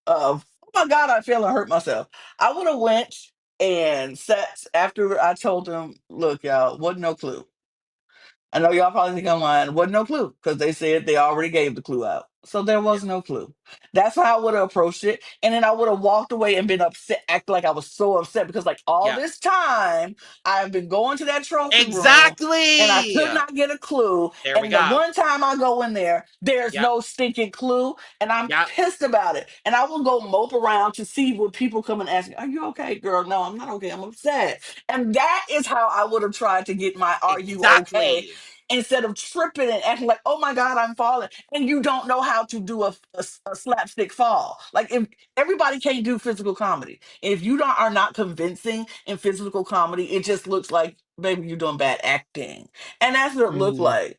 Speaker 1: oh my god, I feel and hurt myself. I would have went and sat after I told them, look, y'all, wasn't no clue. I know y'all probably think I'm lying. Wasn't no clue because they said they already gave the clue out. So there was no clue. That's how I would have approached it. And then I would have walked away and been upset, acting like I was so upset because, like, all
Speaker 2: Yeah.
Speaker 1: this time I've been going to that trophy room and I
Speaker 2: Exactly.
Speaker 1: could not get a clue.
Speaker 2: There we
Speaker 1: And the
Speaker 2: go.
Speaker 1: one time I go in there, there's
Speaker 2: Yep.
Speaker 1: no stinking clue. And I'm
Speaker 2: Yep.
Speaker 1: pissed about it. And I will go mope around to see what people come and ask me, are you okay, girl? No, I'm not okay. I'm upset. And that is how I would have tried to get my are you okay,
Speaker 2: Exactly.
Speaker 1: instead of tripping and acting like, oh my God, I'm falling. And you don't know how to do a slapstick fall. Like, if everybody can't do physical comedy, if you don't are not convincing in physical comedy, it just looks like, baby, you're doing bad acting. And that's what it looked
Speaker 3: Mhm.
Speaker 1: like.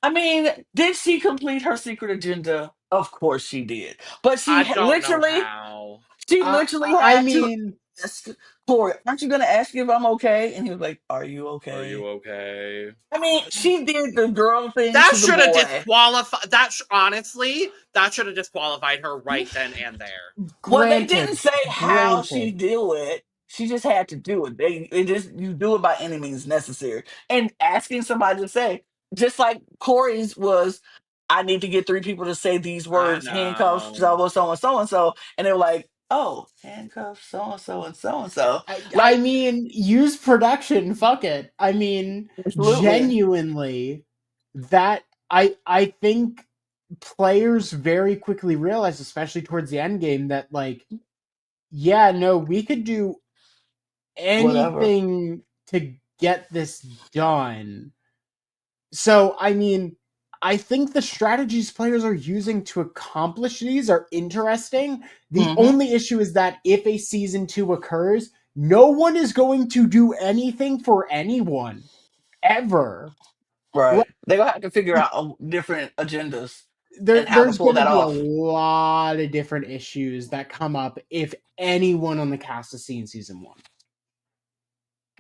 Speaker 1: I mean, did she complete her secret agenda? Of course she did. But
Speaker 2: I don't know
Speaker 1: literally,
Speaker 2: how.
Speaker 1: she literally
Speaker 3: I
Speaker 1: had to
Speaker 3: mean,
Speaker 1: ask Corey, aren't you gonna ask if I'm okay? And he was like, are you
Speaker 2: Are you
Speaker 1: okay?
Speaker 2: okay?
Speaker 1: I mean, she did the girl thing
Speaker 2: That
Speaker 1: to the
Speaker 2: should have
Speaker 1: boy.
Speaker 2: disqualified. Honestly, that should have disqualified her right then and there.
Speaker 1: Well, they didn't
Speaker 3: granted,
Speaker 1: say how she
Speaker 3: granted.
Speaker 1: do it. She just had to do it. It just, you do it by any means necessary. And asking somebody to say, just like Corey's was, I need to get three people to say these
Speaker 2: I
Speaker 1: words, handcuffs,
Speaker 2: know.
Speaker 1: so and so and so and so, and they were like, oh, handcuffs, so and so and so and so.
Speaker 3: I
Speaker 1: Like,
Speaker 3: mean, use production. Fuck it. I mean,
Speaker 1: absolutely.
Speaker 3: genuinely, that I think players very quickly realize, especially towards the end game, that like, yeah, no, we could do
Speaker 1: Whatever.
Speaker 3: anything to get this done. So, I mean, I think the strategies players are using to accomplish these are interesting. The
Speaker 1: Hmm.
Speaker 3: only issue is that if a season 2 occurs, no one is going to do anything for anyone ever. Like,
Speaker 1: Right. They're gonna have to figure out different agendas and how to
Speaker 3: there's
Speaker 1: pull
Speaker 3: going to
Speaker 1: that
Speaker 3: be a
Speaker 1: off.
Speaker 3: lot of different issues that come up if anyone on the cast is seen season 1.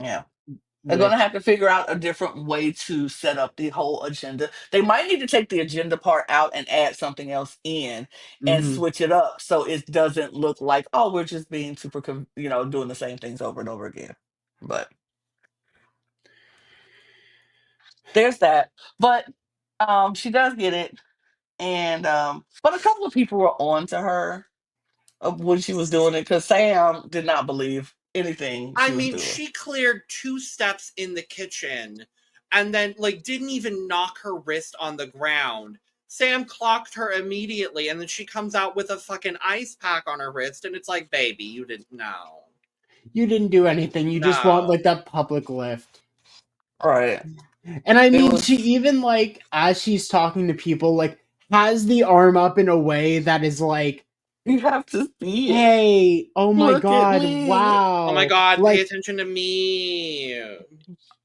Speaker 1: Yeah. They're going to
Speaker 3: Which,
Speaker 1: have to figure out a different way to set up the whole agenda. They might need to take the agenda part out and add something else in and
Speaker 3: mhm.
Speaker 1: switch it up so it doesn't look like, oh, we're just being super, doing the same things over and over again. But there's that. But she does get it. And but a couple of people were on to her when she was doing it because Sam did not believe anything
Speaker 2: I
Speaker 1: she was
Speaker 2: mean,
Speaker 1: doing.
Speaker 2: she cleared 2 steps in the kitchen and then, like, didn't even knock her wrist on the ground. Sam clocked her immediately, and then she comes out with a fucking ice pack on her wrist, and it's like, baby, you didn't know.
Speaker 3: You didn't do anything. You just want
Speaker 2: No.
Speaker 3: like that public lift.
Speaker 1: All right.
Speaker 3: And I
Speaker 1: It
Speaker 3: mean, she
Speaker 1: was,
Speaker 3: even like as she's talking to people, like has the arm up in a way that is like,
Speaker 1: you have to see it.
Speaker 3: "Hey, oh my
Speaker 1: Look at
Speaker 3: god,
Speaker 1: me.
Speaker 2: Oh my
Speaker 3: wow!"
Speaker 2: god, pay
Speaker 3: Like,
Speaker 2: attention to me.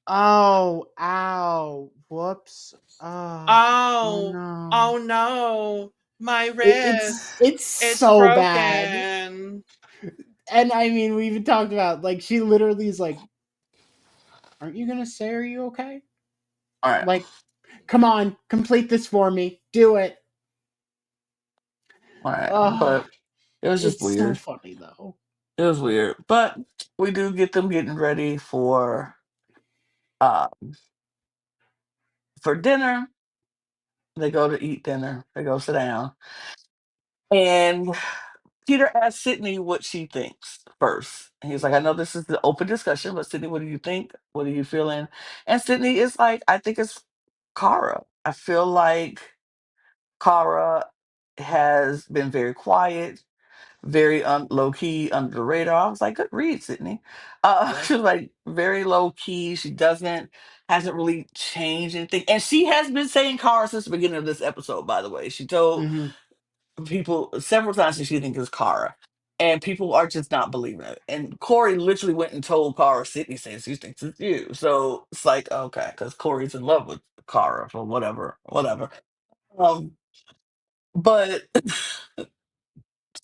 Speaker 3: oh, ow, whoops, oh, oh
Speaker 2: Oh,
Speaker 3: no.
Speaker 2: oh no, my
Speaker 3: It's
Speaker 2: wrist.
Speaker 3: it's
Speaker 2: It's
Speaker 3: so bad.
Speaker 2: broken.
Speaker 3: And I mean, we even talked about like she literally is like, "Aren't you gonna say, are you okay?
Speaker 1: All right.
Speaker 3: Like, come on, complete this for me, do it."
Speaker 1: All right.
Speaker 3: Oh,
Speaker 1: But it was just
Speaker 3: it's so
Speaker 1: weird.
Speaker 3: funny though.
Speaker 1: It was weird. But we do get them getting ready uh for dinner. They go to eat dinner. They go sit down. And Peter asks Sydney what she thinks first. And he's like, I know this is the open discussion, but Sydney, what do you think? What are you feeling? And Sydney is like, I think it's Kara. I feel like Kara has been very quiet, very low key, under the radar. I was like, good read, Sydney.
Speaker 2: Yeah.
Speaker 1: She was like very low key. She hasn't really changed anything. And she has been saying Kara since the beginning of this episode, by the way. She told
Speaker 3: Mhm.
Speaker 1: people several times that she thinks it's Kara. And people are just not believing it. And Corey literally went and told Kara, Sydney says she thinks it's you. So it's like, okay, because Corey's in love with Kara for whatever, whatever. Um, but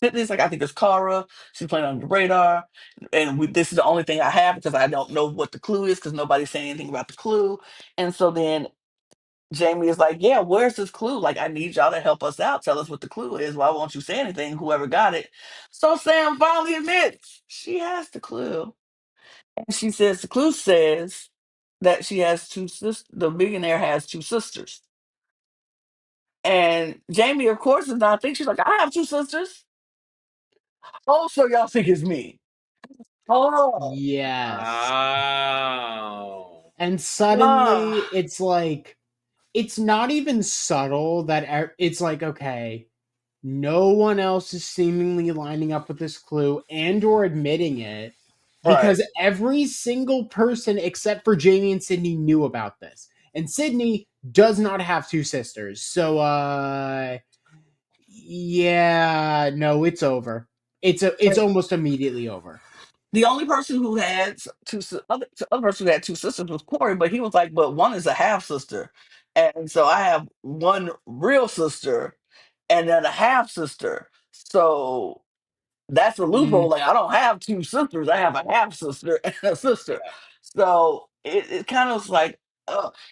Speaker 1: Sydney's like, I think it's Kara. She's playing on the radar. And this is the only thing I have because I don't know what the clue is because nobody's saying anything about the clue. And so then Jamie is like, yeah, where's this clue? Like, I need y'all to help us out. Tell us what the clue is. Why won't you say anything? Whoever got it. So Sam finally admits she has the clue. And she says the clue says that she has two sisters. The millionaire has two sisters. And Jamie, of course, does not think. She's like, I have two sisters. Oh, so y'all think it's me. Oh.
Speaker 3: Yes.
Speaker 2: Oh.
Speaker 3: And suddenly
Speaker 1: Ah.
Speaker 3: it's like, it's not even subtle that it's like, okay, no one else is seemingly lining up with this clue and or admitting it,
Speaker 1: Right.
Speaker 3: because every single person except for Jamie and Sydney knew about this. And Sydney does not have two sisters. So yeah, no, it's over. It's almost immediately over.
Speaker 1: The only person who had other person who had two sisters was Corey, but he was like, but one is a half sister, and so I have one real sister and then a half sister. So that's a loophole.
Speaker 3: Mm,
Speaker 1: Like I don't have two sisters, I have a half sister and a sister.
Speaker 2: Yeah.
Speaker 1: So it kind of was like,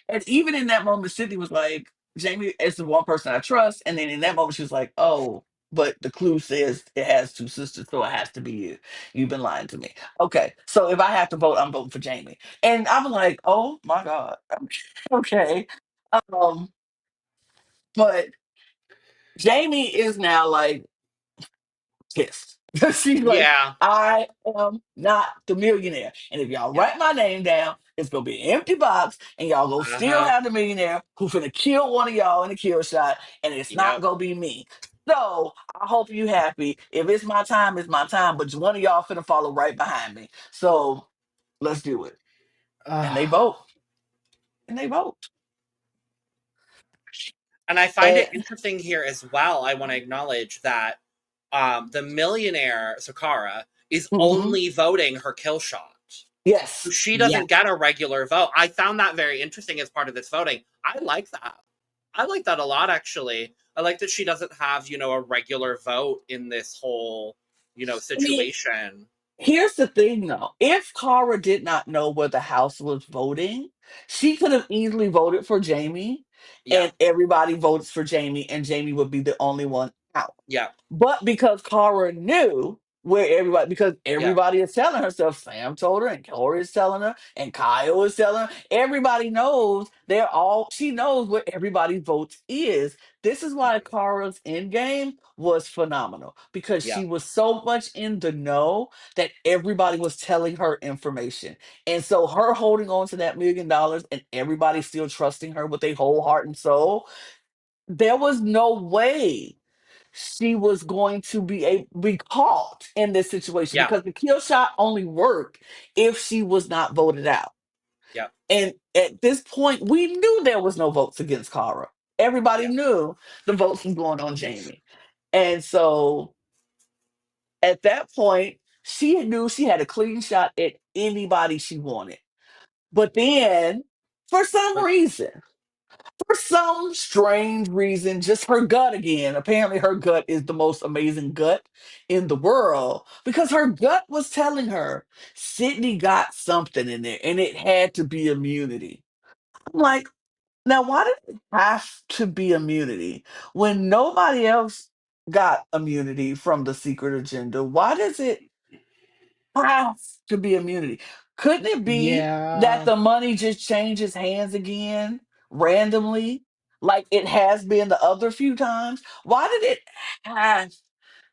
Speaker 1: and even in that moment, Sydney was like, Jamie is the one person I trust, and then in that moment, she was like, oh. But the clue says it has two sisters, so it has to be you. You've been lying to me. Okay, so if I have to vote, I'm voting for Jamie. And I'm like, oh my God. Okay. Um, but Jamie is now like pissed. She's like,
Speaker 2: Yeah.
Speaker 1: I am not the millionaire. And if y'all
Speaker 2: Yeah.
Speaker 1: write my name down, it's gonna be an empty box, and y'all gonna still
Speaker 2: Uh-huh.
Speaker 1: have the millionaire who finna kill one of y'all in a kill shot, and it's not
Speaker 2: Yep.
Speaker 1: gonna be me. So I hope you happy. If it's my time, it's my time. But one of y'all finna follow right behind me. So let's do it. And they
Speaker 3: uh,
Speaker 1: vote. And they vote.
Speaker 2: And I find it
Speaker 1: And
Speaker 2: interesting here as well. I want to acknowledge that the millionaire Sakara is
Speaker 1: mhm,
Speaker 2: only voting her kill shot.
Speaker 1: yes.
Speaker 2: She
Speaker 3: yeah.
Speaker 2: doesn't get a regular vote. I found that very interesting as part of this voting. I like that. I like that a lot, actually. I like that she doesn't have, a regular vote in this whole,
Speaker 1: I mean,
Speaker 2: situation.
Speaker 1: here's the thing though. If Cara did not know where the house was voting, she could have easily voted for Jamie
Speaker 2: Yeah.
Speaker 1: and everybody votes for Jamie and Jamie would be the only one out.
Speaker 2: Yeah.
Speaker 1: But because Cara knew where everybody, because
Speaker 2: Yeah.
Speaker 1: everybody is telling herself, Sam told her, and Corey is telling her, and Kyle is telling her, everybody knows she knows where everybody's votes is. This is why
Speaker 2: Mhm.
Speaker 1: Cara's end game was phenomenal because
Speaker 2: Yeah.
Speaker 1: she was so much in the know that everybody was telling her information. And so her holding on to that $1 million and everybody still trusting her with their whole heart and soul, there was no way she was going to be caught in this situation
Speaker 2: Yeah.
Speaker 1: because the kill shot only worked if she was not voted out.
Speaker 2: Yeah.
Speaker 1: And at this point, we knew there was no votes against Cara. Everybody
Speaker 2: Yeah.
Speaker 1: knew the votes was going on Jamie. And so at that point, she knew she had a clean shot at anybody she wanted. But then, for some
Speaker 2: But
Speaker 1: reason, for some strange reason, just her gut again. Apparently, her gut is the most amazing gut in the world because her gut was telling her Sydney got something in there and it had to be immunity. I'm like, now why did it have to be immunity when nobody else got immunity from the secret agenda? Why does it have to be immunity? Couldn't it be that
Speaker 3: Yeah.
Speaker 1: the money just changes hands again randomly, like it has been the other few times? Why did it have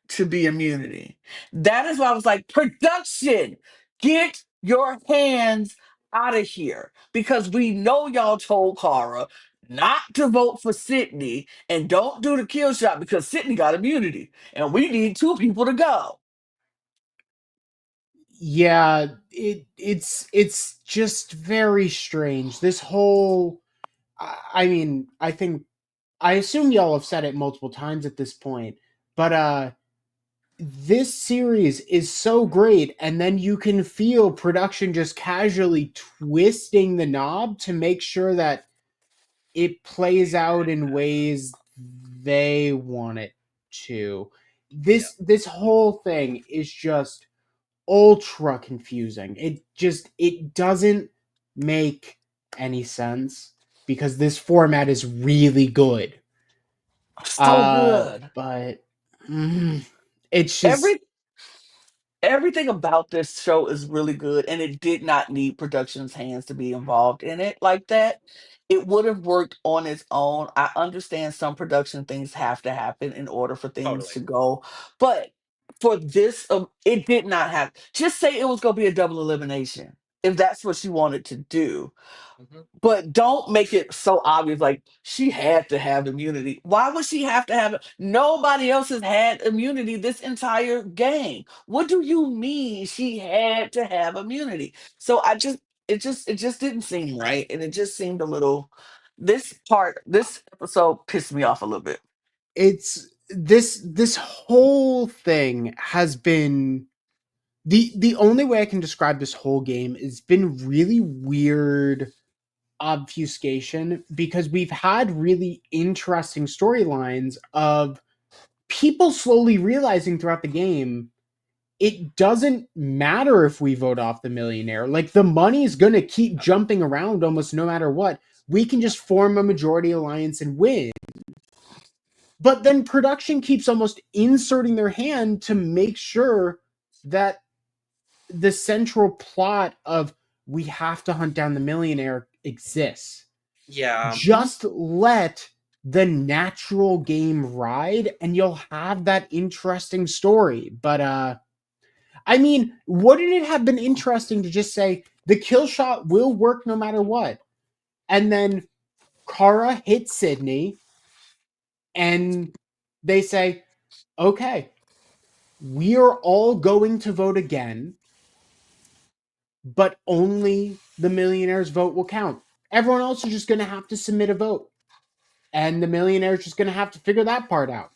Speaker 1: to be immunity? That is why I was like, production, get your hands out of here. Because we know y'all told Cara not to vote for Sydney and don't do the kill shot because Sydney got immunity. And we need two people to go.
Speaker 3: Yeah, it's just very strange. This whole I mean, I assume y'all have said it multiple times at this point, but this series is so great, and then you can feel production just casually twisting the knob to make sure that it plays out in ways they want it to.
Speaker 2: yeah.
Speaker 3: This whole thing is just ultra confusing. It doesn't make any sense because this format is really good.
Speaker 1: So good.
Speaker 3: But mm, it's just
Speaker 1: Every everything about this show is really good, and it did not need production's hands to be involved in it like that. It would have worked on its own. I understand some production things have to happen in order for things to
Speaker 2: Totally.
Speaker 1: go, but for this, it did not have. Just say it was going to be a double elimination if that's what you wanted to do,
Speaker 2: Mhm.
Speaker 1: but don't make it so obvious like she had to have immunity. Why would she have to have it? Nobody else has had immunity this entire game. What do you mean she had to have immunity? So it just didn't seem right, and it just seemed a little, this episode pissed me off a little bit.
Speaker 3: It's this whole thing has been the only way I can describe this whole game has been really weird obfuscation, because we've had really interesting storylines of people slowly realizing throughout the game it doesn't matter if we vote off the millionaire. Like, the money is going to keep jumping around almost no matter what. We can just form a majority alliance and win. But then production keeps almost inserting their hand to make sure that the central plot of we have to hunt down the millionaire exists.
Speaker 2: Yeah.
Speaker 3: Just let the natural game ride and you'll have that interesting story. But I mean, wouldn't it have been interesting to just say the kill shot will work no matter what? And then Kara hits Sydney and they say, okay, we are all going to vote again, but only the millionaire's vote will count. Everyone else is just going to have to submit a vote. And the millionaire is just going to have to figure that part out.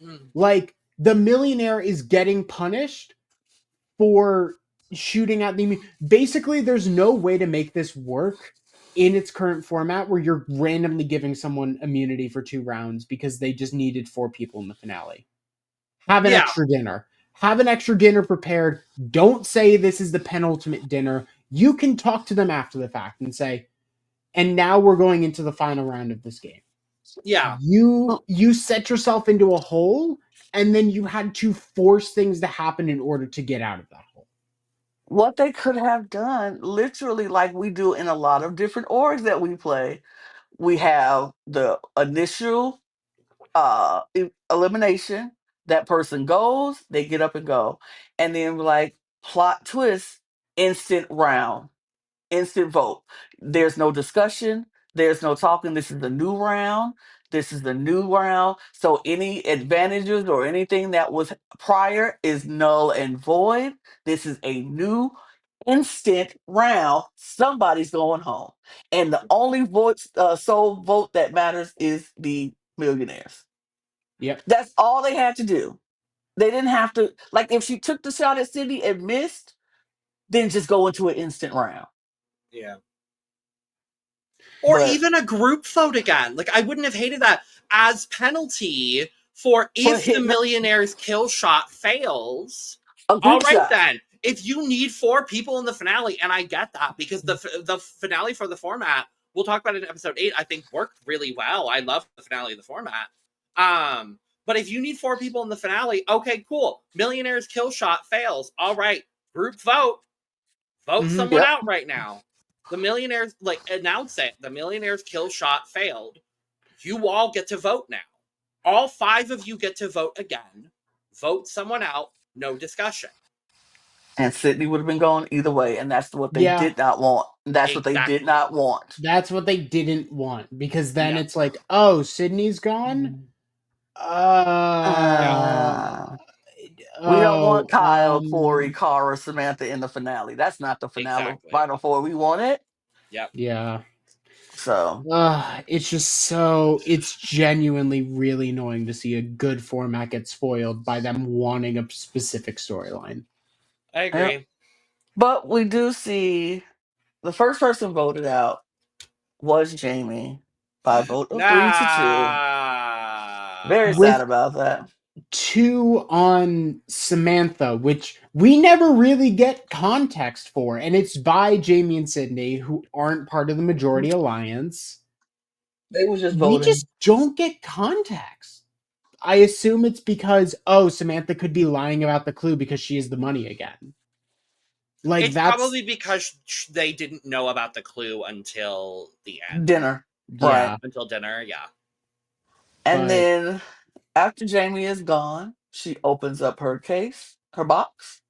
Speaker 2: Mm.
Speaker 3: Like, the millionaire is getting punished for shooting at the. Basically, there's no way to make this work in its current format where you're randomly giving someone immunity for 2 rounds because they just needed 4 people in the finale. Have an
Speaker 2: Yeah.
Speaker 3: extra dinner. Have an extra dinner prepared. Don't say this is the penultimate dinner. You can talk to them after the fact and say, and now we're going into the final round of this game.
Speaker 2: Yeah.
Speaker 3: You set yourself into a hole, and then you had to force things to happen in order to get out of that hole.
Speaker 1: What they could have done, literally, like we do in a lot of different orgs that we play, we have the initial elimination. That person goes, they get up and go, and then like plot twist, instant round, instant vote. There's no discussion, there's no talking. This is the new round, this is the new round, so any advantages or anything that was prior is null and void. This is a new instant round. Somebody's going home, and the only sole vote that matters is the millionaires.
Speaker 3: Yep.
Speaker 1: That's all they had to do. They didn't have to, like, if she took the shot at Sydney and missed, then just go into an instant round.
Speaker 2: Yeah. Or
Speaker 1: But
Speaker 2: even a group vote again. Like, I wouldn't have hated that as penalty for if the
Speaker 1: hitting
Speaker 2: millionaire's kill shot fails.
Speaker 1: a
Speaker 2: All
Speaker 1: group
Speaker 2: right,
Speaker 1: shot.
Speaker 2: then. If you need 4 people in the finale, and I get that, because the finale for the format, we'll talk about it in episode 8, I think worked really well. I love the finale of the format. But if you need 4 people in the finale, okay, cool. Millionaire's kill shot fails. All right, group vote. Vote someone
Speaker 1: Yep.
Speaker 2: out right now. The millionaires, like, announce it. The millionaire's kill shot failed. You all get to vote now. All 5 of you get to vote again. Vote someone out. No discussion.
Speaker 1: And Sydney would have been gone either way, and that's what they
Speaker 3: Yeah.
Speaker 1: did not want. That's what they did
Speaker 2: Exactly.
Speaker 1: not want.
Speaker 3: That's what they didn't want, because then
Speaker 2: Yeah.
Speaker 3: it's like, oh, Sydney's gone.
Speaker 2: Yeah.
Speaker 1: We don't want
Speaker 3: Oh,
Speaker 1: Kyle, Corey, Cara, Samantha in the finale. That's not the finale.
Speaker 2: Exactly.
Speaker 1: Final four we want it.
Speaker 2: Yep.
Speaker 3: yeah.
Speaker 1: So
Speaker 3: It's just so, it's genuinely really annoying to see a good format get spoiled by them wanting a specific storyline.
Speaker 2: I agree.
Speaker 1: yep. But we do see the first person voted out was Jamie by a vote of 3-2. Very
Speaker 2: Nah.
Speaker 1: sad
Speaker 3: With
Speaker 1: about that.
Speaker 3: 2 on Samantha, which we never really get context for, and it's by Jamie and Sydney, who aren't part of the majority alliance.
Speaker 1: They was just
Speaker 3: We
Speaker 1: voting.
Speaker 3: just don't get context. I assume it's because Samantha could be lying about the clue because she has the money again. Like
Speaker 2: It's
Speaker 3: that's
Speaker 2: probably because they didn't know about the clue until the end.
Speaker 1: Dinner.
Speaker 3: yeah.
Speaker 1: Right.
Speaker 2: Until dinner, yeah.
Speaker 1: And
Speaker 3: But
Speaker 1: then after Jamie is gone, she opens up her case, her box,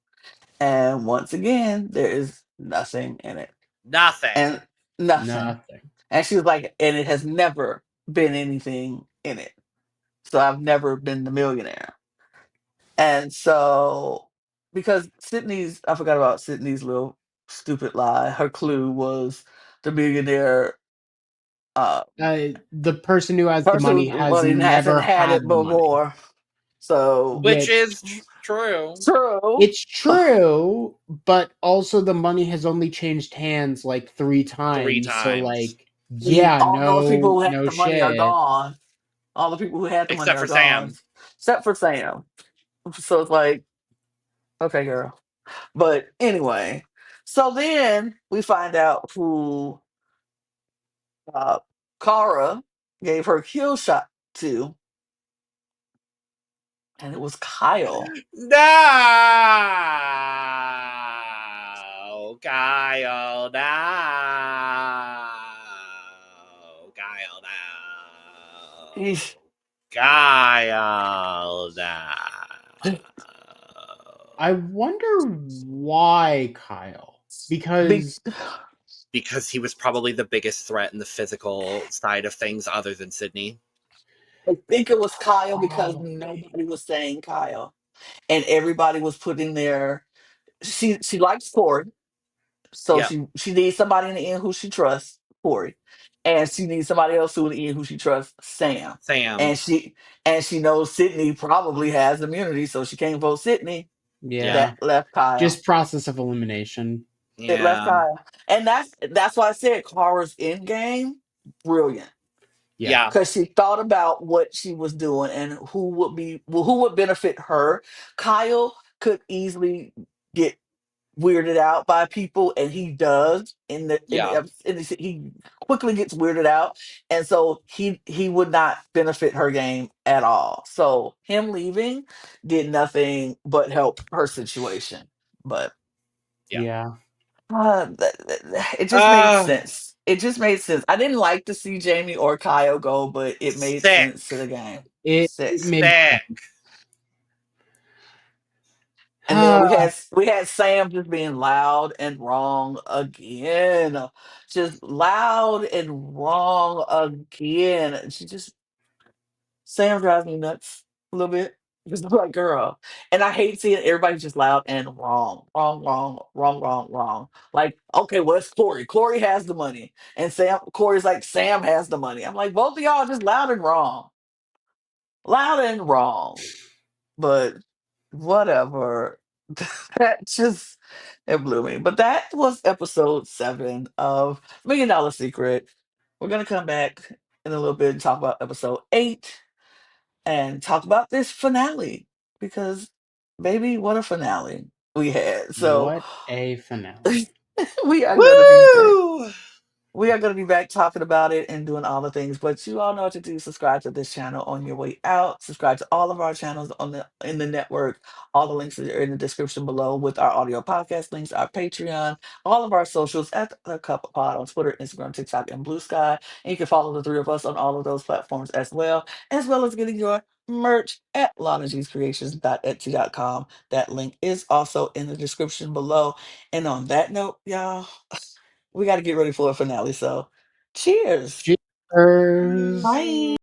Speaker 1: and once again, there is nothing in it.
Speaker 2: Nothing.
Speaker 1: And nothing.
Speaker 3: nothing.
Speaker 1: And she was like, and it has never been anything in it. So I've never been the millionaire. And so, because Sydney's, I forgot about Sydney's little stupid lie. Her clue was the millionaire
Speaker 3: The person who has the money
Speaker 1: person who
Speaker 3: has
Speaker 1: money hasn't
Speaker 3: never
Speaker 1: had
Speaker 3: had
Speaker 1: it
Speaker 3: the money.
Speaker 1: before. So,
Speaker 2: Which
Speaker 3: Which
Speaker 2: is true.
Speaker 1: true.
Speaker 3: it's true, but also the money has only changed hands like 3
Speaker 2: 3
Speaker 3: times. So
Speaker 2: times.
Speaker 3: like, yeah,
Speaker 1: All those people who had
Speaker 3: no
Speaker 1: the money are
Speaker 3: shit.
Speaker 1: gone. All the people who had the money
Speaker 2: Except
Speaker 1: are
Speaker 2: for
Speaker 1: gone,
Speaker 2: Sam.
Speaker 1: except for Sam. So it's like, okay, girl. But anyway, so then we find out who uh, Kara gave her kill shot to, and it was Kyle.
Speaker 2: No! Kyle, no! Kyle, no!
Speaker 1: Eesh.
Speaker 2: Kyle, no!
Speaker 3: I wonder why Kyle.
Speaker 1: Be-
Speaker 3: Because
Speaker 2: Because he was probably the biggest threat in the physical side of things other than Sydney.
Speaker 1: I think it was Kyle because
Speaker 3: probably.
Speaker 1: nobody was saying Kyle, and everybody was putting their. She likes Corey, so
Speaker 2: Yep.
Speaker 1: she needs somebody in the end who she trusts, Corey, and she needs somebody else who in the end who she trusts, Sam,
Speaker 2: Sam.
Speaker 1: and she knows Sydney probably has immunity, so she can't vote Sydney.
Speaker 2: Yeah.
Speaker 3: Yeah.
Speaker 1: That left Kyle.
Speaker 3: Just process of elimination.
Speaker 1: It left
Speaker 2: Yeah.
Speaker 1: Kyle, and that's why I said Kara's end game brilliant
Speaker 3: Yeah.
Speaker 2: Yeah.
Speaker 1: because she thought about what she was doing and who would benefit her. Kyle could easily get weirded out by people, and he does
Speaker 2: Yeah.
Speaker 1: he quickly gets weirded out, and so he would not benefit her game at all. So him leaving did nothing but help her situation. But
Speaker 2: Yeah.
Speaker 3: Yeah.
Speaker 1: it just made
Speaker 2: Uh,
Speaker 1: sense. It just made sense. I didn't like to see Jamie or Kyle go, but it made
Speaker 2: sick.
Speaker 1: sense to the game.
Speaker 3: It
Speaker 1: Sick.
Speaker 3: made
Speaker 2: Sick.
Speaker 1: And then we had Sam just being loud and wrong again. Just loud and wrong again. Sam drives me nuts a little bit. Because I'm like, girl. And I hate seeing everybody just loud and wrong. Wrong, wrong, wrong, wrong, wrong. Like, okay, well, it's Corey. Corey has the money. And Corey's like, Sam has the money. I'm like, both of y'all just loud and wrong. Loud and wrong. But whatever. That just it blew me. But that was episode 7 of $1 Million Secret. We're gonna come back in a little bit and talk about episode 8 and talk about this finale because baby, what a finale we had. So
Speaker 3: what a finale.
Speaker 1: we are gonna be back.
Speaker 2: Woo!
Speaker 1: We are going to be back talking about it and doing all the things, but you all know what to do. Subscribe to this channel on your way out. Subscribe to all of our channels in the network. All the links are in the description below with our audio podcast links, our Patreon, all of our socials at the Cup of Pod on Twitter, Instagram, TikTok, and Blue Sky. And you can follow the three of us on all of those platforms as well as getting your merch at LanaG'sCreations.etsy.com. That link is also in the description below. And on that note, y'all, we got to get ready for a finale. So, cheers.
Speaker 3: Cheers.
Speaker 1: Bye.